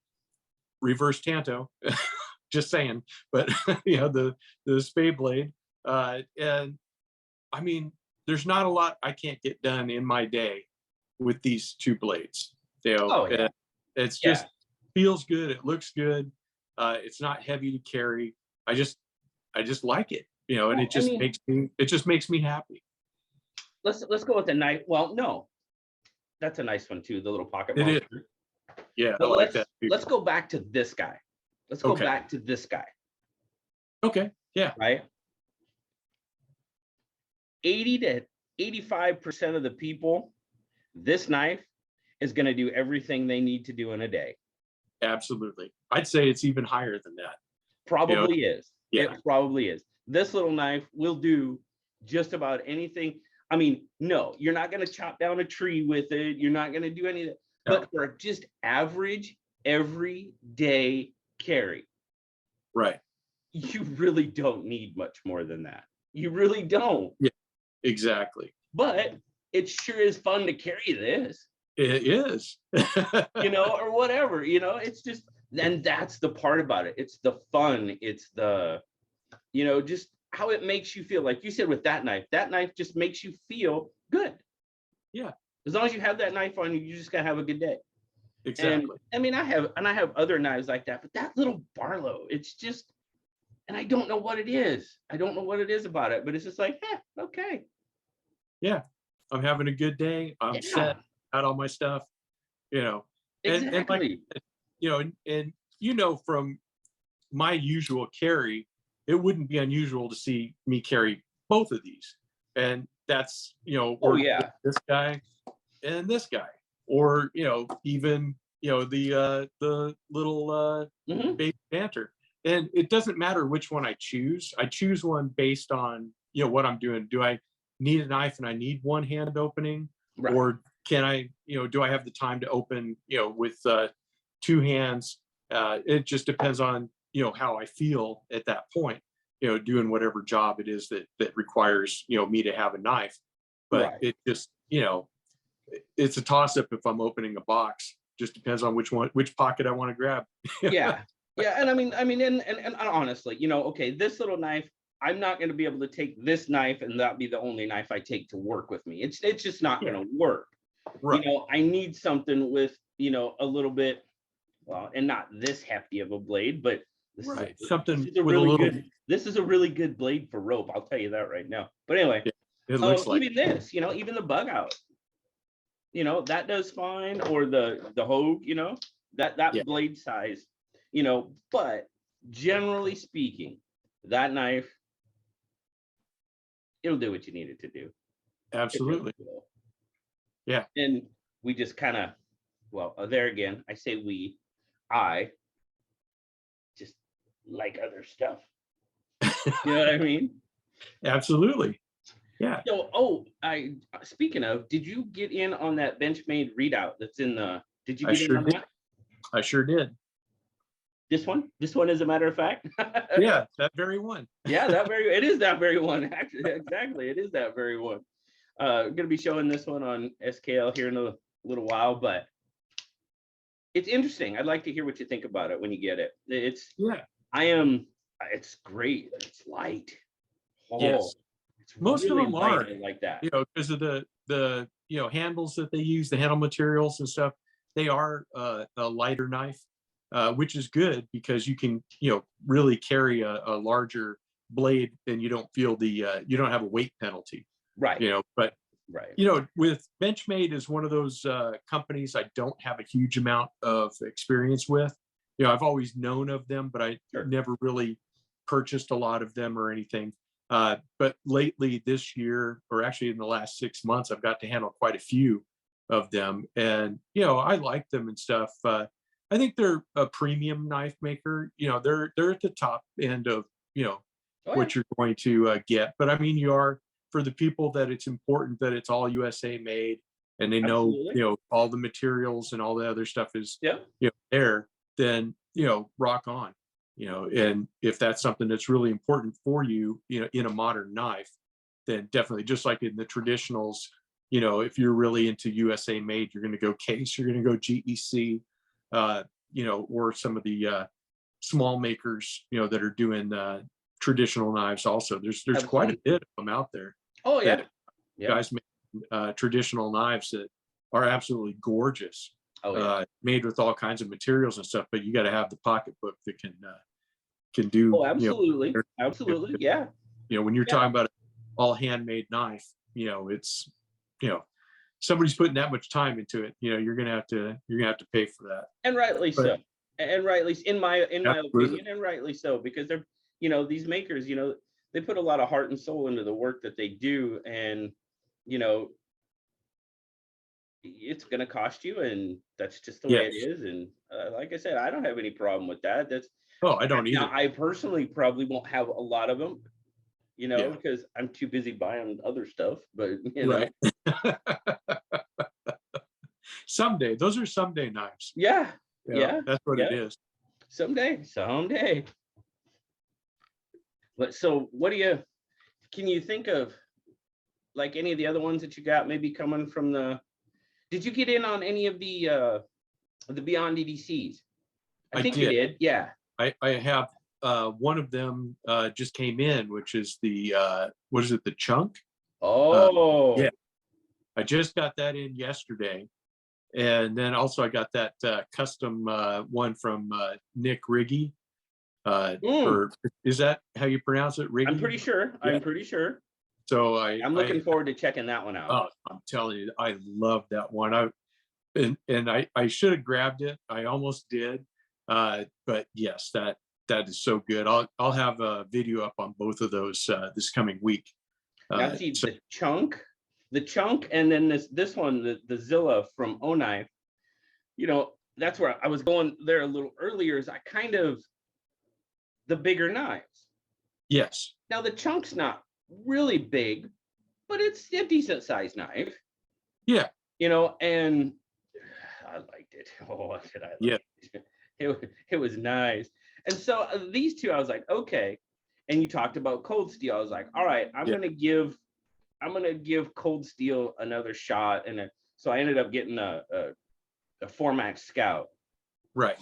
reverse tanto. Just saying, but you know, the spay blade, and I mean, there's not a lot I can't get done in my day with these two blades. You know, Oh yeah. it's Yeah. just feels good. It looks good. It's not heavy to carry. I just like it, you know, and Well, it just makes me happy. Let's go with the knife. Well, no, that's a nice one too. The little pocket It is. monster. Yeah, I But like that. let's go back to this guy. Let's go Okay. back to this guy. Okay. Yeah. Right. 80 to 85% of the people, this knife is going to do everything they need to do in a day. Absolutely. I'd say it's even higher than that. Probably is. Yeah. It probably is. This little knife will do just about anything. I mean, no, you're not going to chop down a tree with it. You're not going to do any of that. No. But for just average, everyday carry, Right. you really don't need much more than that. You really don't. Yeah. Exactly. But it sure is fun to carry this. It is. You know, or whatever, you know, it's just, and that's the part about it. It's the fun. It's the, you know, just how it makes you feel. Like you said with that knife just makes you feel good. Yeah. As long as you have that knife on you, you just gotta have a good day. Exactly. And I mean, I have other knives like that, but that little Barlow, it's just, and I don't know what it is. I don't know what it is about it, but it's just like, okay. Yeah. I'm having a good day. I'm set, got all my stuff, you know. Exactly. And like, you know, and you know, from my usual carry, it wouldn't be unusual to see me carry both of these. And that's, you know, Oh yeah, this guy and this guy, or, you know, even, you know, the little baby banter. And it doesn't matter which one I choose. I choose one based on, you know, what I'm doing. Do I need a knife and I need one hand opening? right. Or can I, you know, do I have the time to open, you know, with two hands? It just depends on, you know, how I feel at that point, you know, doing whatever job it is that requires, you know, me to have a knife. But Right. it just, you know, it's a toss up if I'm opening a box. Just depends on which pocket I want to grab. Yeah. Yeah. And I mean, and honestly, you know, okay, this little knife, I'm not going to be able to take this knife and that be the only knife I take to work with me. It's just not going to work. Right. You know, I need something with, you know, a little bit, well, and not this hefty of a blade, but this Right. is Something this is a with a really little. good. This is a really good blade for rope. I'll tell you that right now. But anyway, It looks like. even this, you know, even the bug out, you know, that does fine, or the Hogue, you know, that Yeah. blade size, you know, but generally speaking, that knife, it'll do what you need it to do. Absolutely. Yeah. And we just kind of, well, there again, I say I just like other stuff. You know what I mean? Absolutely. Yeah. So, speaking of, did you get in on that Benchmade readout that's in the, did you get in on that? I sure did. This one, as a matter of fact. Yeah, that very one. Yeah, it is that very one. Actually, exactly, it is that very one. I'm gonna be showing this one on SKL here in a little while, but it's interesting. I'd like to hear what you think about it when you get it. It's great. It's light. Oh, yes. it's Most really of them are like that. You know, because of the you know, handles that they use, the handle materials and stuff. They are a lighter knife, which is good because you can, you know, really carry a larger blade and you don't feel you don't have a weight penalty. Right. You know, but right. You know, with Benchmade is one of those companies I don't have a huge amount of experience with. You know, I've always known of them, but I never really purchased a lot of them or anything. But lately this year, or actually in the last 6 months, I've got to handle quite a few of them. And, you know, I like them and stuff. I think they're a premium knife maker. You know, they're at the top end of, you know, what you're going to get. But I mean, you are, for the people that it's important that it's all USA made and they know, Absolutely. all the materials and all the other stuff is, Yeah. there, then, rock on, and if that's something that's really important for you, in a modern knife, then definitely, just like in the traditionals, if you're really into USA made, you're going to go Case, you're going to go GEC, or some of the small makers, that are doing traditional knives also. There's quite a Absolutely. bit of them out there Oh yeah. that Yeah. guys make traditional knives that are absolutely gorgeous, Oh yeah. made with all kinds of materials and stuff, but you got to have the pocketbook that can do, Oh, absolutely. Absolutely. Yeah. when you're Yeah. talking about an all handmade knife, it's, you know, somebody's putting that much time into it, you're gonna have to pay for that. And rightly But so. And rightly, in my absolutely. opinion, and rightly so, because they're, these makers, they put a lot of heart and soul into the work that they do, and you know, it's going to cost you, and that's just the way it Yes. is. And like I said, I don't have any problem with that. That's Oh, I don't now, either. I personally probably won't have a lot of them, Yeah. because I'm too busy buying other stuff. But Right. Someday, those are someday knives. yeah, yeah, That's what it yeah. is. Someday. But so, can you think of like any of the other ones that you got maybe coming from the? Did you get in on any of the Beyond EDCs? I I think you did. did. Yeah. I have one of them just came in, which is the what is it, the chunk? Oh. Yeah, I just got that in yesterday. And then also I got that custom one from Nick Riggy. Mm, Or is that how you pronounce it? I'm Riggy? pretty sure. Yeah. I'm pretty sure. So I'm looking forward to checking that one out. oh, I'm telling you, I love that one. I should have grabbed it. I almost did. But yes, that is so good. I'll have a video up on both of those this coming week. Now, see So the chunk, and then this one, the Zilla from O Knife. That's where I was going there a little earlier. Is I kind of the bigger knives. yes, Now the chunk's not really big, but it's a decent sized knife. yeah, And I liked it. Oh, did I yeah, like it? It was nice. And so these two, I was like, okay. And you talked about Cold Steel. I was like, all right, I'm yeah, gonna give Cold Steel another shot. And so I ended up getting a Formax Scout. right.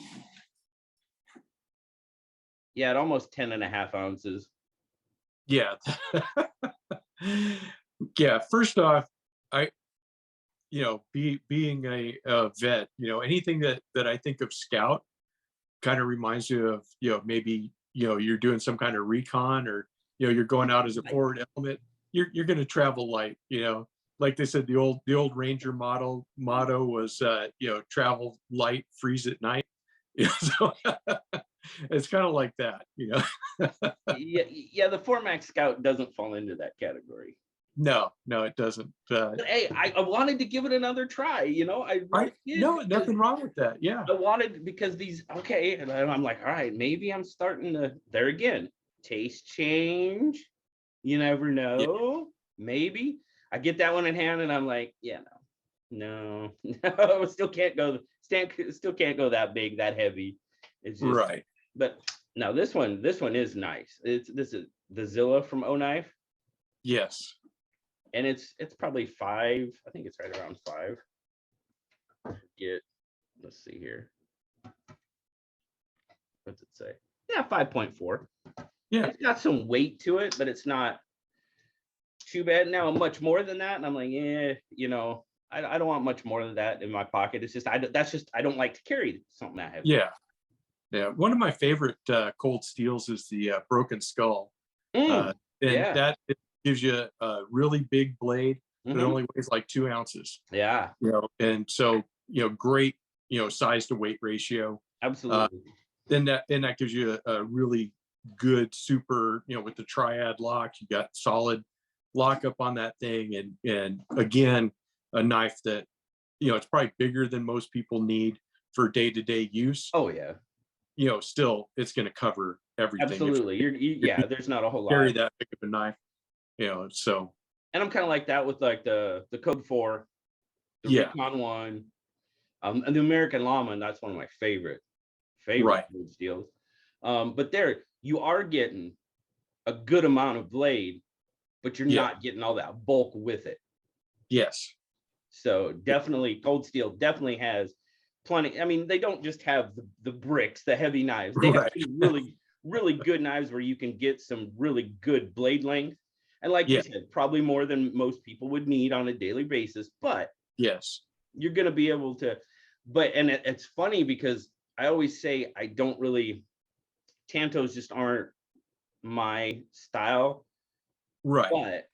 Yeah, at almost 10.5 ounces. Yeah. Yeah. First off, I, being a vet, anything that I think of Scout kind of reminds you of, maybe, you're doing some kind of recon, or, you're going out as a forward element. You're going to travel light, like they said, the old Ranger motto was, travel light, freeze at night. So it's kind of like that, Yeah, the Formax Scout doesn't fall into that category. No, it doesn't. But hey, I wanted to give it another try. I really did. No, nothing wrong with that. Yeah, I wanted, because these, okay, and I'm like, all right, maybe I'm starting to, there again, taste change. You never yeah, know. Maybe I get that one in hand, and I'm like, yeah, no, no, still can't go that big, that heavy. It's just, right. but now this one is nice. This is the Zilla from O Knife, Yes. and it's probably 5. I think it's right around 5. Let's see here. What's it say? Yeah, 5.4. Yeah. It's got some weight to it, but it's not too bad. Now, much more than that, and I'm like, I don't want much more than that in my pocket. It's just I don't like to carry something that heavy. Yeah. Yeah. One of my favorite cold steels is the Broken Skull. And Yeah. that it gives you a really big blade that Mhm. only weighs like 2 ounces. Yeah, And so, great, size to weight ratio. absolutely. Then that gives you a really good super, with the triad lock. You got solid lockup on that thing, and again, a knife that, it's probably bigger than most people need for day-to-day use. Oh yeah, Still it's going to cover everything. absolutely. Yeah, there's not a whole lot. Carry that big of a knife, so. And I'm kind of like that with like the Code 4. the Yeah. Recon one, and the American Lawman. That's one of my favorite Right. wood steels. But there you are getting a good amount of blade, but you're Yeah. not getting all that bulk with it. Yes. So definitely Cold Steel definitely has plenty. I mean, they don't just have the bricks, the heavy knives. They have Right. some really good knives where you can get some really good blade length. And like Yeah. you said, probably more than most people would need on a daily basis, but Yes. you're going to be able to. But and it's funny because I always say I don't really, Tantos just aren't my style. Right. But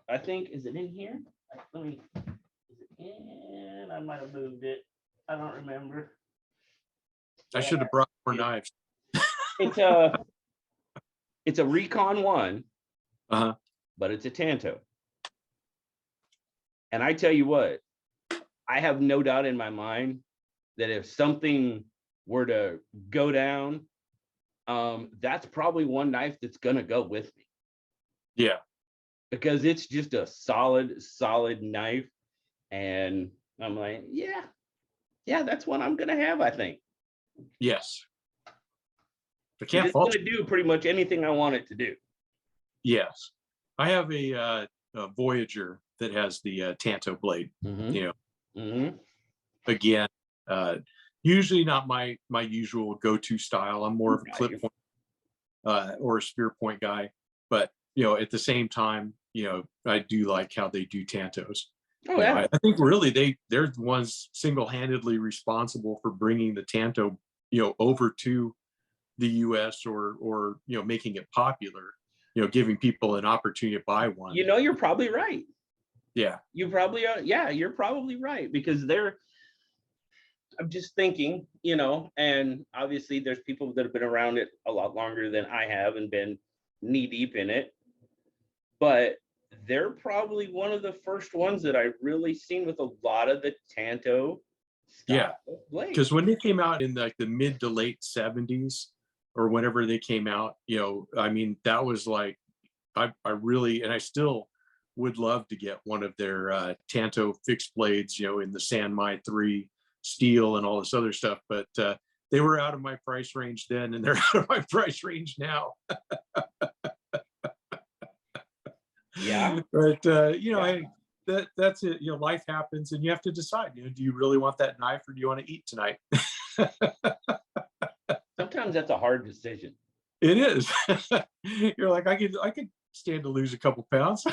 I think, is it in here? Let me, is it in? I might have moved it. I don't remember. I should have brought more knives. It's a Recon one, Uh-huh. but it's a Tanto. And I tell you what, I have no doubt in my mind that if something were to go down, that's probably one knife that's gonna go with me, Yeah. because it's just a solid knife. And I'm like, yeah, that's one I'm gonna have, I think. Yes. I And can't it's fault gonna you. do pretty much anything I want it to do. Yes. I have a Voyager that has the Tanto blade. You know, again, usually not my usual go-to style. I'm more of a clip point or a spear point guy, but you know, at the same time, you know, I do like how they do Tantos. Oh You know, yeah. I think really they're the ones single-handedly responsible for bringing the Tanto, you know, over to the US or you know, making it popular, you know, giving people an opportunity to buy one. You know, you're probably right. Yeah. You probably are. Yeah, you're probably right, because I'm just thinking, you know, and obviously there's people that have been around it a lot longer than I have and been knee deep in it, but they're probably one of the first ones that I really seen with a lot of the Tanto Yeah. style blades. Because when they came out in like the mid to late 70s or whenever they came out, you know, I mean, that was like, I really, and I still would love to get one of their Tanto fixed blades, you know, in the San Mai 3 steel and all this other stuff. But they were out of my price range then, and they're out of my price range now. Yeah. But you know, Yeah. hey, that's it. You know, life happens, and you have to decide. You know, do you really want that knife, or do you want to eat tonight? Sometimes that's a hard decision. It is. You're like, I could stand to lose a couple pounds.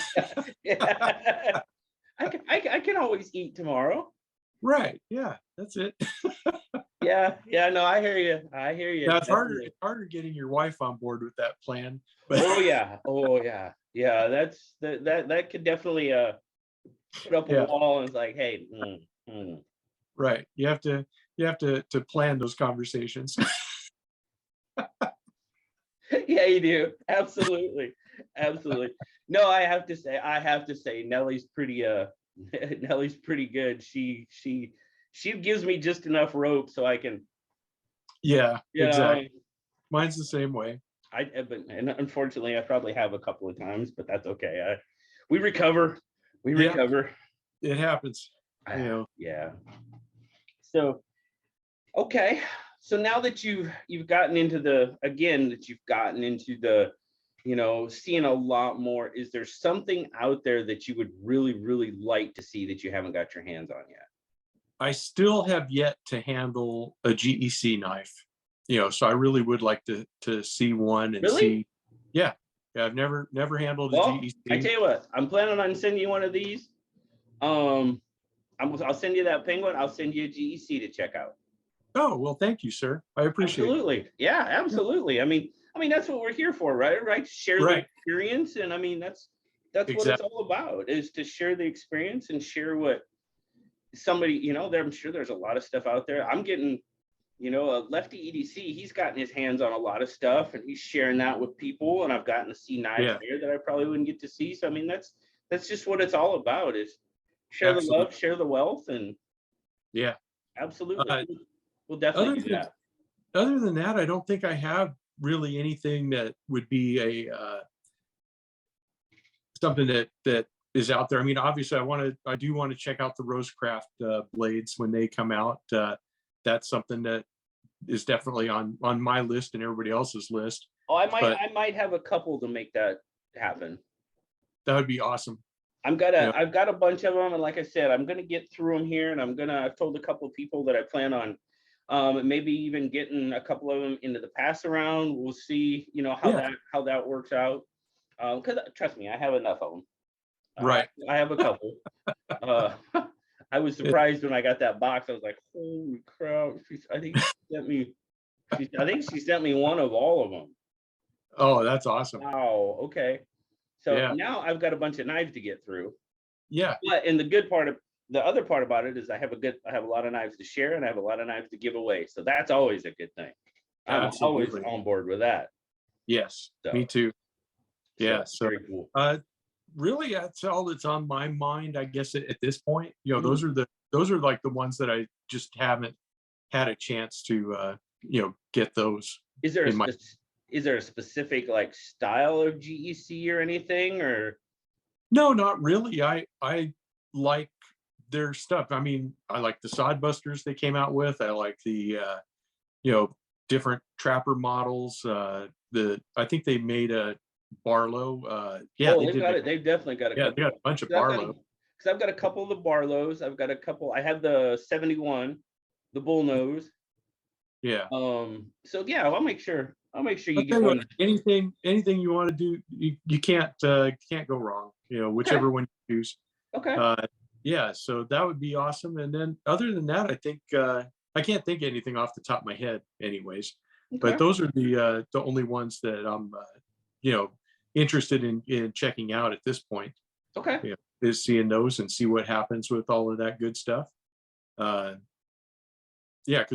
Yeah. I can always eat tomorrow. Right. Yeah, that's it. Yeah. No, I hear you. Now it's harder getting your wife on board with that plan. But Oh yeah. Yeah, that could definitely put up a yeah, wall, and it's like, hey, right. You have to plan those conversations. yeah, you do. Absolutely. No, I have to say Nellie's pretty Nellie's pretty good. She gives me just enough rope so I can, Yeah, you know, exactly. Mine's the same way. and unfortunately I probably have a couple of times, but that's okay. We recover. Yeah. It happens. You know. Yeah. So okay. So now that you've gotten into the you know, seeing a lot more, is there something out there that you would really like to see that you haven't got your hands on yet? I still have yet to handle a GEC knife. You know, so I really would like to see one and Really? see. Yeah. I've never handled a Well, GEC. I tell you what, I'm planning on sending you one of these. I'll send you that Penguin. I'll send you a GEC to check out. Oh, well, thank you, sir. I appreciate it. Absolutely. Yeah, absolutely. I mean, that's what we're here for, right? Share the experience. And I mean, that's Exactly. what it's all about, is to share the experience and share what somebody, you know, I'm sure there's a lot of stuff out there. I'm getting, you know, a Lefty EDC, he's gotten his hands on a lot of stuff and he's sharing that with people. And I've gotten to see knives there that I probably wouldn't get to see. So, I mean, that's just what it's all about, is share the love, share the wealth. And yeah, absolutely. We'll definitely do that. Other than that, I don't think I have really anything that would be a something that is out there. I mean, obviously, I do want to check out the Rosecraft blades when they come out. That's something that is definitely on my list and everybody else's list. Oh, But I might have a couple to make that happen. that would be awesome. I've got a bunch of them, and like I said, I'm gonna get through them here, and I've told a couple of people that I plan on maybe even getting a couple of them into the pass around. We'll see, how that works out. Because trust me, I have enough of them. Right. I have a couple. I was surprised when I got that box. I was like, holy crap. I think she sent me one of all of them. Oh, that's awesome. Wow. Okay. So Yeah. now I've got a bunch of knives to get through. Yeah. But and the other part about it is I have a lot of knives to share, and I have a lot of knives to give away. So that's always a good thing. I'm always on board with that. Yes. So, me too. Yeah. So very cool. Really, that's all that's on my mind, I guess, at this point. Those are like the ones that I just haven't had a chance to get those. Is there a specific like style of GEC or anything, or? No, not really. I like their stuff. I mean, I like the Sodbusters they came out with. I like the different trapper models. I think they made a Barlow. They've definitely got a couple. They got a bunch of Barlow. Because I've got a couple of the Barlows. I've got a couple. I have the 71, the bullnose. Yeah. So yeah, I'll make sure you get one. Anything you want to do, you can't go wrong. Whichever one you choose. Okay. Yeah. So that would be awesome. And then other than that, I think I can't think of anything off the top of my head, anyways. Okay. But those are the only ones that I'm interested in checking out at this point. Okay. Is seeing those and see what happens with all of that good stuff. Because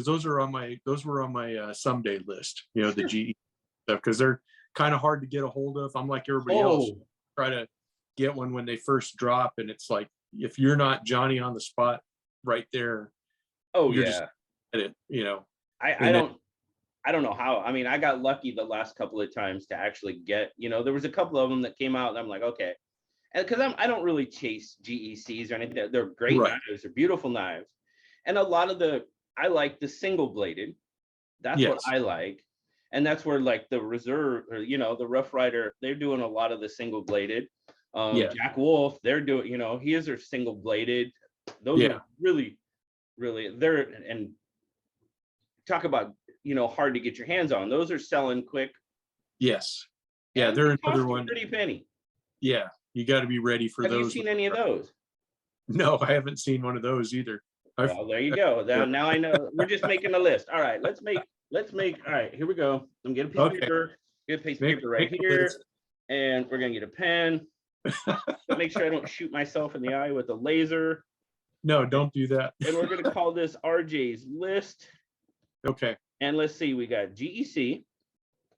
those were on my someday list, the GE stuff, because they're kind of hard to get a hold of. I'm like everybody else, try to get one when they first drop, and it's like if you're not Johnny on the spot right there, you're just at it, I don't know how. I mean, I got lucky the last couple of times to actually get, there was a couple of them that came out and I'm like, okay. And because I don't really chase GECs or anything. They're great knives. They're beautiful knives. And a lot of I like the single bladed. That's what I like. And that's where like the Reserve or, the Rough Rider, they're doing a lot of the single bladed. Jack Wolf, they're doing, his are single bladed. Those are really, really, and talk about, hard to get your hands on. Those are selling quick. Yes. Yeah, they're another one. Pretty penny. Yeah, you got to be ready for those. Have you seen any of those? No, I haven't seen one of those either. Well, there you go. Now I know. We're just making a list. All right, let's make. All right, here we go. I'm getting a piece of paper. Get a piece of paper right here, and we're gonna get a pen. Make sure I don't shoot myself in the eye with a laser. No, don't do that. And we're gonna call this RJ's list. Okay. And let's see. We got GEC.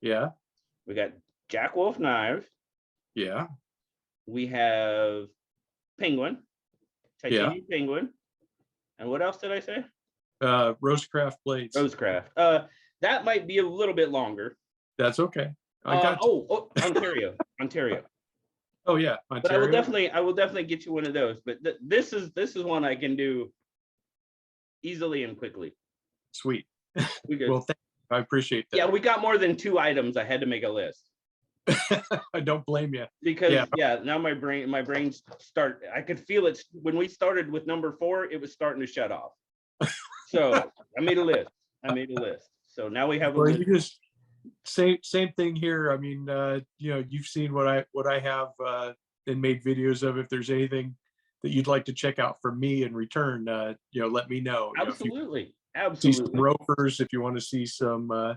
Yeah. We got Jack Wolf knives. Yeah. We have Penguin. Titanium Penguin. And what else did I say? Rosecraft blades. Rosecraft. That might be a little bit longer. That's okay. Ontario. Ontario. Oh yeah, Ontario. But I will definitely get you one of those. But this is one I can do easily and quickly. Sweet. Well, thank you. I appreciate that. Yeah, we got more than 2 items. I had to make a list. I don't blame you. Because now my brain start. I could feel it when we started with number 4. It was starting to shut off. So I made a list. So now we have a list. You just same thing here. I mean, you've seen what I have and made videos of. If there's anything that you'd like to check out from me in return, let me know. Absolutely. See some ropers, if you want to see some. I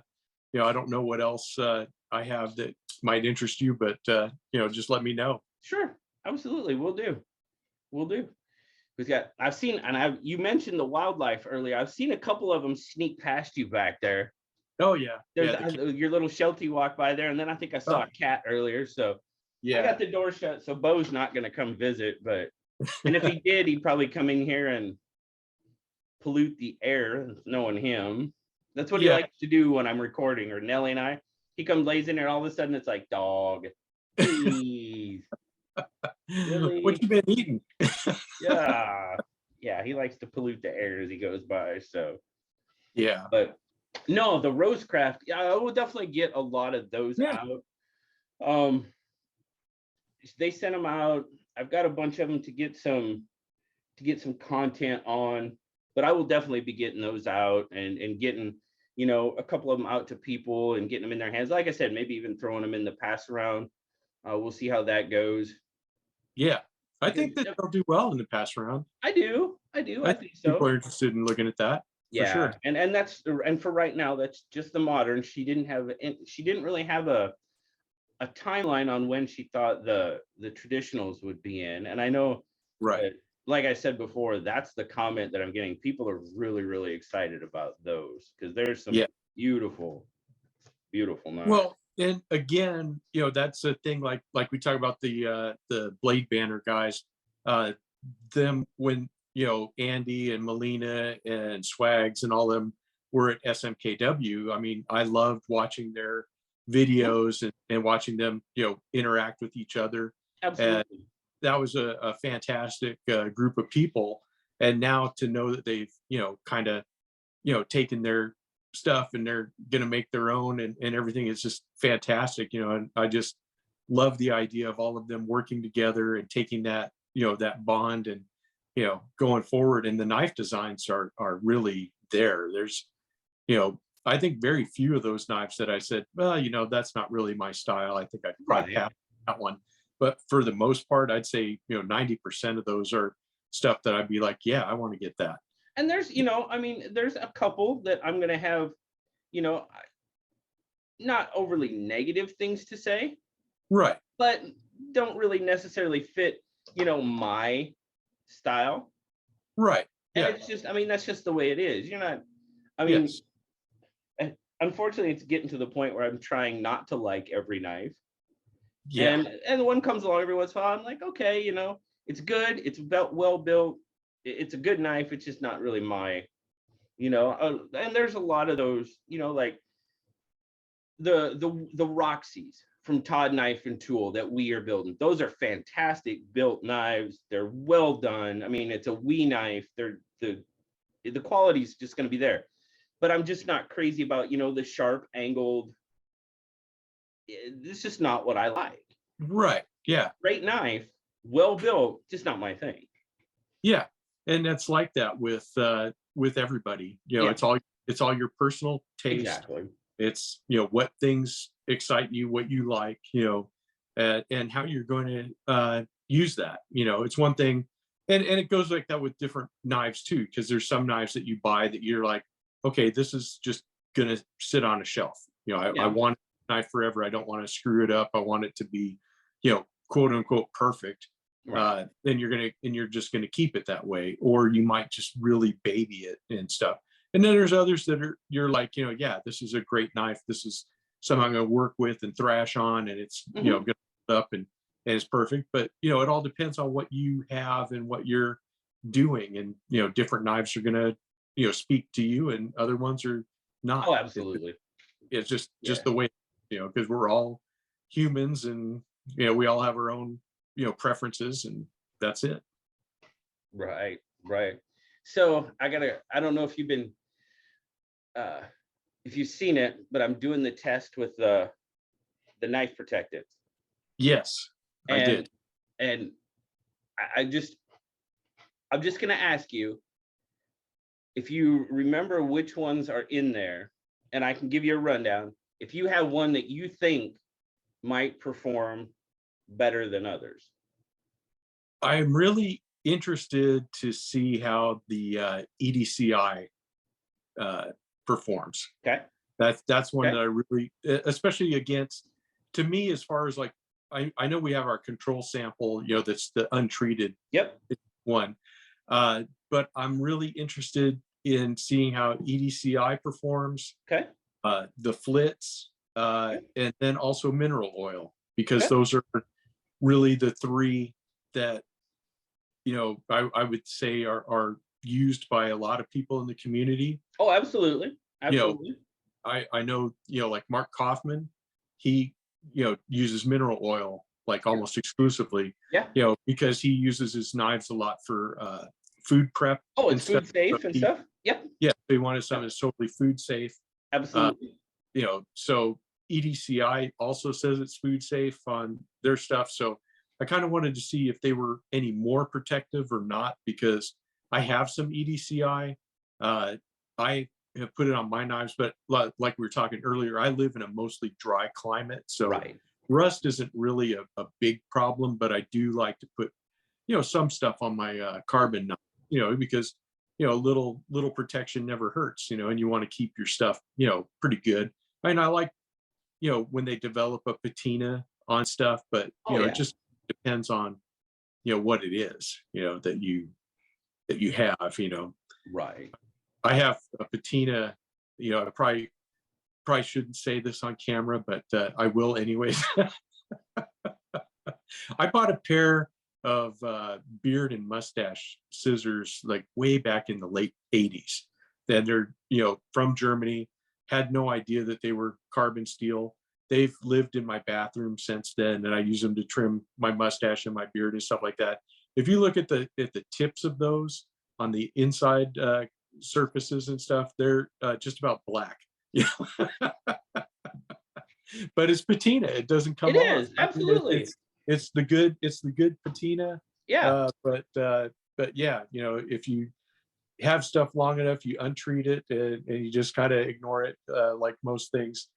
don't know what else I have that might interest you, but just let me know. Sure, absolutely, we'll do. I've seen, and you mentioned the wildlife earlier. I've seen a couple of them sneak past you back there. Oh yeah. Your little Sheltie walked by there, and then I think I saw a cat earlier. So I got the door shut, so Bo's not going to come visit. But and if he did, he'd probably come in here and pollute the air, knowing him. That's what he likes to do when I'm recording, or Nellie and I. He comes, lays in there, all of a sudden it's like, dog, please. Really? What you been eating? Yeah. Yeah, he likes to pollute the air as he goes by. So, Yeah. but no, the Rosecraft, yeah, I will definitely get a lot of those Yeah. out. Um, they sent them out. I've got a bunch of them to get some content on, but I will definitely be getting those out and getting, a couple of them out to people and getting them in their hands. Like I said, maybe even throwing them in the pass around. We'll see how that goes. Yeah. I Because think that they'll do well in the pass round. I I think think people so. are interested in looking at that for Yeah, sure. and for right now, that's just the modern. She didn't really have a timeline on when she thought the traditionals would be in. And I know, Right. uh, like I said before, that's the comment that I'm getting. People are really, really excited about those because there's some Yeah. beautiful, beautiful knives. Well, and again, that's the thing. Like we talk about the Blade Banner guys, uh, them when Andy and Melina and Swags and all them were at SMKW. I mean, I loved watching their Yeah, videos and watching them interact with each other. And absolutely. that was a fantastic group of people. And now to know that they've kind of taken their stuff and they're going to make their own and everything is just fantastic, and I just love the idea of all of them working together and taking that that bond and going forward. And the knife designs are really there. There's I think very few of those knives that I said, well, that's not really my style. I think I'd probably Right. pass that one. But for the most part, I'd say 90% of those are stuff that I'd be like, yeah, I want to get that. And there's, I mean, there's a couple that I'm gonna have, you know, not overly negative things to say, Right. but don't really necessarily fit, my style. Right. And Yeah. it's just, I mean, that's just the way it is. I mean, Yes. unfortunately, it's getting to the point where I'm trying not to like every knife. Yeah. And one comes along every once in a while. I'm like, okay, it's good. It's well built. It's a good knife. It's just not really my, and there's a lot of those, like the Roxys from Todd Knife and Tool that we are building. Those are fantastic built knives. They're well done. I mean, it's a wee knife. The quality is just going to be there. But I'm just not crazy about, the sharp angled. This is not what I like. Right. Yeah. Great knife, well built, just not my thing. Yeah. And that's like that with everybody. Yeah, It's all your personal taste. exactly. It's what things excite you, what you like, and how you're going to use that. It's one thing, and it goes like that with different knives too, because there's some knives that you buy that you're like, okay, this is just gonna sit on a shelf. I Yeah, want a knife forever. I don't want to screw it up. I want it to be, quote unquote perfect. right. Then you're just gonna keep it that way, or you might just really baby it and stuff. And then there's others that you're like, yeah, this is a great knife. This is something I'm going to work with and thrash on, and it's going to up and it's perfect. But it all depends on what you have and what you're doing, and different knives are going to speak to you, and other ones are not. Oh, absolutely. It's just Yeah, the way, because we're all humans, and we all have our own preferences, and that's it. right, right. So I don't know if you've seen it, but I'm doing the test with the knife protective. Yes, I And did. and I'm just gonna ask you if you remember which ones are in there, and I can give you a rundown. If you have one that you think might perform better than others. I'm really interested to see how the EDCI uh, performs. Okay. That's one Okay. that I really, especially against, to me, as far as like, I know we have our control sample, that's the untreated Yep. one, but I'm really interested in seeing how EDCI performs, Okay. the flits, Okay. and then also mineral oil, because Okay. those are really the three that I would say are used by a lot of people in the community. Oh, absolutely. You know, Absolutely. I know, like Mark Kaufman, he, uses mineral oil like almost exclusively. Yeah. You know, because he uses his knives a lot for food prep. Oh, and it's food stuff. safe and stuff. Yep. Yeah, he wanted something that's totally food safe. Absolutely. You know, so EDCI also says it's food safe on their stuff. So I kind of wanted to see if they were any more protective or not, because I have some EDCI. I have put it on my knives, but like we were talking earlier, I live in a mostly dry climate. So Right. rust isn't really a big problem, but I do like to put, you know, some stuff on my carbon knife, you know, because, you know, little protection never hurts, you know, and you want to keep your stuff, you know, pretty good. And I like, you know, when they develop a patina on stuff, but, you Oh, know, yeah. it just depends on, you know, what it is, you know, that you have, you know. Right. I have a patina, you know, I probably shouldn't say this on camera, but I will anyways. I bought a pair of beard and mustache scissors like way back in the late 80s. Then they're, you know, from Germany, had no idea that they were carbon steel. They've lived in my bathroom since then, and I use them to trim my mustache and my beard and stuff like that. If you look at the tips of those on the inside surfaces and stuff, they're just about black. Yeah. But it's patina. It doesn't come It off. is. I mean, Absolutely. it's the good patina. Yeah. But yeah, you know, if you have stuff long enough, you untreat it and you just kind of ignore it, like most things.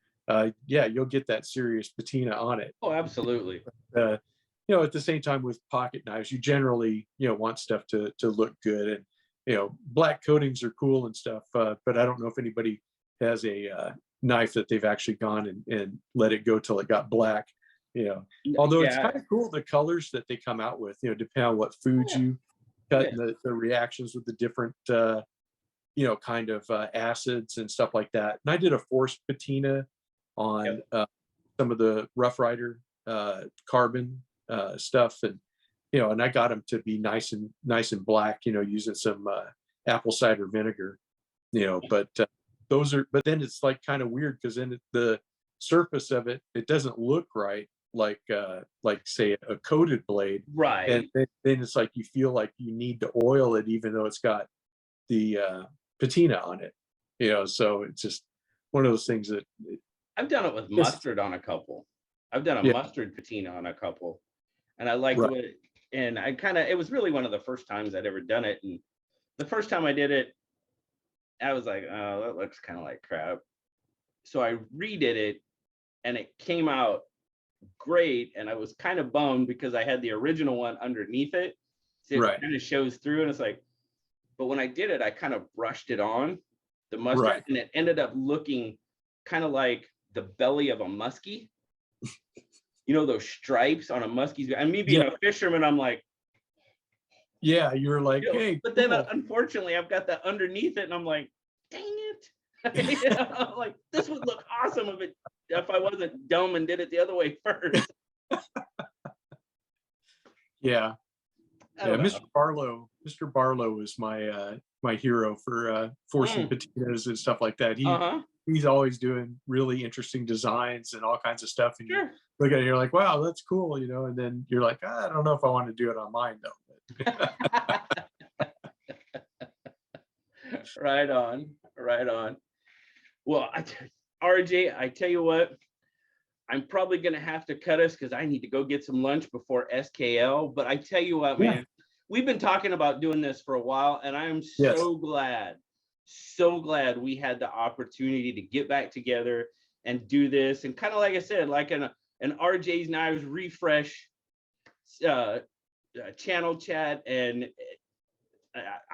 Yeah, you'll get that serious patina on it. Oh, absolutely. You know, at the same time with pocket knives, you generally, you know, want stuff to look good, and you know, black coatings are cool and stuff. But I don't know if anybody has a knife that they've actually gone and let it go till it got black. You know, although it's Yeah. kind of cool the colors that they come out with. You know, depending on what foods you cut, and the reactions with the different you know, kind of acids and stuff like that. And I did a forced patina on some of the Rough Rider carbon stuff, and you know, and I got them to be nice and black, you know, using some apple cider vinegar, you know. But those are, but then it's like kind of weird because then the surface of it doesn't look right, like say a coated blade, Right. and then it's like you feel like you need to oil it even though it's got the patina on it, you know. So it's just one of those things that I've done it with mustard on a couple. I've done a mustard patina on a couple, and I liked Right. what. And I kind of, it was really one of the first times I'd ever done it. And the first time I did it, I was like, oh, that looks kind of like crap. So I redid it, and it came out great. And I was kind of bummed because I had the original one underneath it, so it Right. kind of shows through. And it's like, but when I did it, I kind of brushed it on the mustard, Right. and it ended up looking kind of like the belly of a muskie. You know, those stripes on a muskie's. And me being a fisherman, I'm like, yeah, you were like, you know, hey, but cool. then unfortunately, I've got that underneath it, and I'm like, dang it. You know, I'm like, this would look awesome if I wasn't dumb and did it the other way first. Yeah. I don't know. Mr. Barlow is my my hero for forcing patinas and stuff like that. He's always doing really interesting designs and all kinds of stuff. And you look at it, you're like, wow, that's cool, you know. And then you're like, I don't know if I want to do it on mine though. Right on, right on. Well, RJ, I tell you what, I'm probably gonna have to cut us because I need to go get some lunch before SKL. But I tell you what, man, we've been talking about doing this for a while, and I'm so glad we had the opportunity to get back together and do this. And kind of like I said, like an RJ's Knives refresh channel chat. And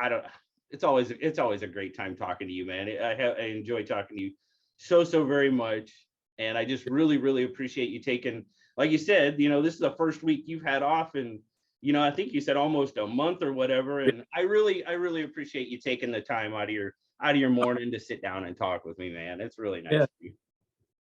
I don't. It's always a great time talking to you, man. I enjoy talking to you so very much. And I just really appreciate you taking, like you said, you know, this is the first week you've had off, and you know, I think you said almost a month or whatever. And I really appreciate you taking the time out of your morning to sit down and talk with me, man. It's really nice.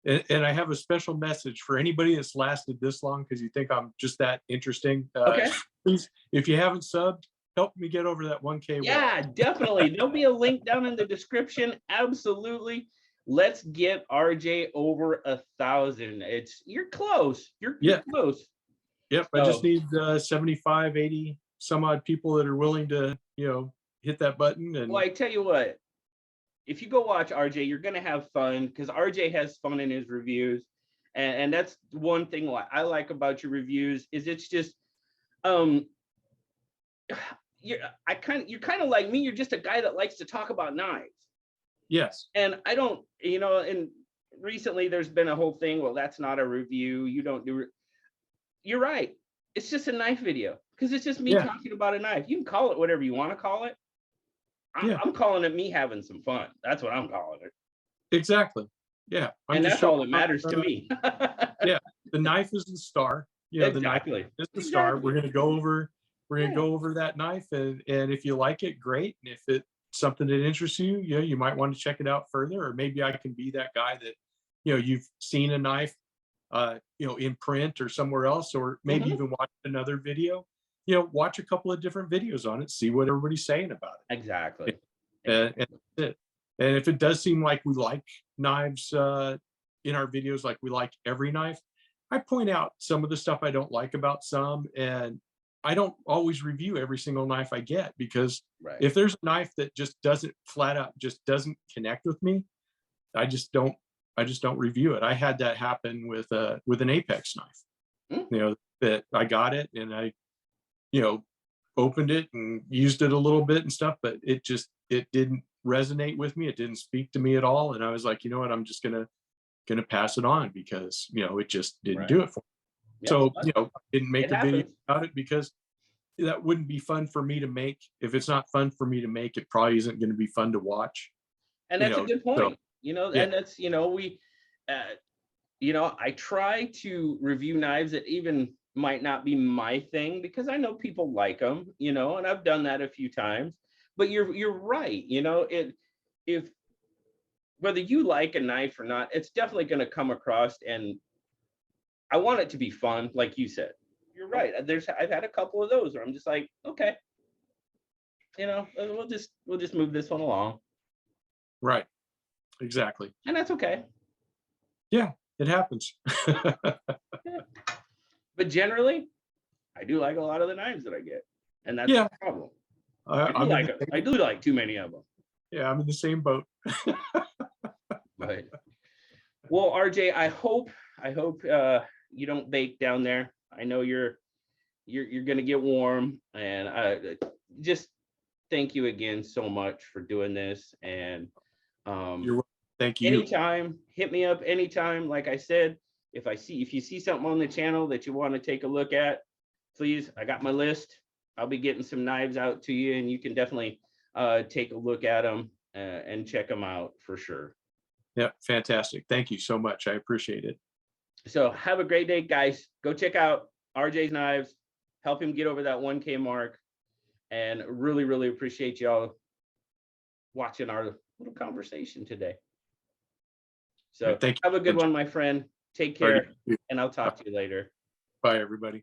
And I have a special message for anybody that's lasted this long because you think I'm just that interesting. Okay. Please, if you haven't subbed, help me get over that 1K. Yeah, definitely. There'll be a link down in the description. Absolutely. Let's get RJ over 1,000. You're close. You're close. Yep. I just So, need 75, 80 some odd people that are willing to, hit that button. And well, I tell you what, if you go watch RJ, you're gonna have fun because RJ has fun in his reviews, and that's one thing what I like about your reviews is it's just um you're kind of like me. You're just a guy that likes to talk about knives, yes. and I don't, and recently there's been a whole thing. Well, that's not a review. You don't do. You're right. It's just a knife video because it's just me Yeah. talking about a knife. You can call it whatever you want to call it. Yeah. I'm calling it me having some fun. That's what I'm calling it. Exactly. Yeah. And just that's all showing that matters to me. yeah. The knife is the star. The knife Exactly. is the star. Exactly. We're gonna go over. We're gonna Yeah. go over that knife, and if you like it, great. And if it's something that interests you, you might want to check it out further. Or maybe I can be that guy that, you've seen a knife, in print or somewhere else, or maybe Mhm. even watch another video. Watch a couple of different videos on it, see what everybody's saying about it. Exactly. And that's it. And if it does seem like we like knives in our videos, like we like every knife, I point out some of the stuff I don't like about some, and I don't always review every single knife I get, because Right. if there's a knife that just doesn't flat out just doesn't connect with me, I just don't review it. I had that happen with an Apex knife. Mm. That I got it and I, opened it and used it a little bit and stuff, but it didn't resonate with me. It didn't speak to me at all. And I was like, you know what, I'm just gonna pass it on, because it just didn't Right. do it for me. Yep. So I didn't make It a video happens. about it, because that wouldn't be fun for me to make. If it's not fun for me to make, it probably isn't going to be fun to watch. And that's a good point. So yeah. And that's, we I try to review knives that even might not be my thing because I know people like them, and I've done that a few times. But you're right, if whether you like a knife or not, it's definitely going to come across, and I want it to be fun, like you said. You're right. I've had a couple of those where I'm just like, okay, we'll just move this one along, Right. Exactly. and that's okay. Yeah, it happens. But generally, I do like a lot of the knives that I get, and that's Yeah. the problem. I do like too many of them. Yeah, I'm in the same boat. But well, RJ, I hope you don't bake down there. I know you're gonna get warm, and just thank you again so much for doing this. And You're welcome. Thank you. anytime, hit me up anytime. Like I said, if you see something on the channel that you want to take a look at, please, I got my list. I'll be getting some knives out to you, and you can definitely take a look at them and check them out for sure. Yeah, fantastic. Thank you so much. I appreciate it. So have a great day, guys. Go check out RJ's Knives. Help him get over that 1K mark. And really, really appreciate y'all watching our little conversation today. So Thank you. have a good one, my friend. Take care, and I'll talk to you later. Bye, everybody.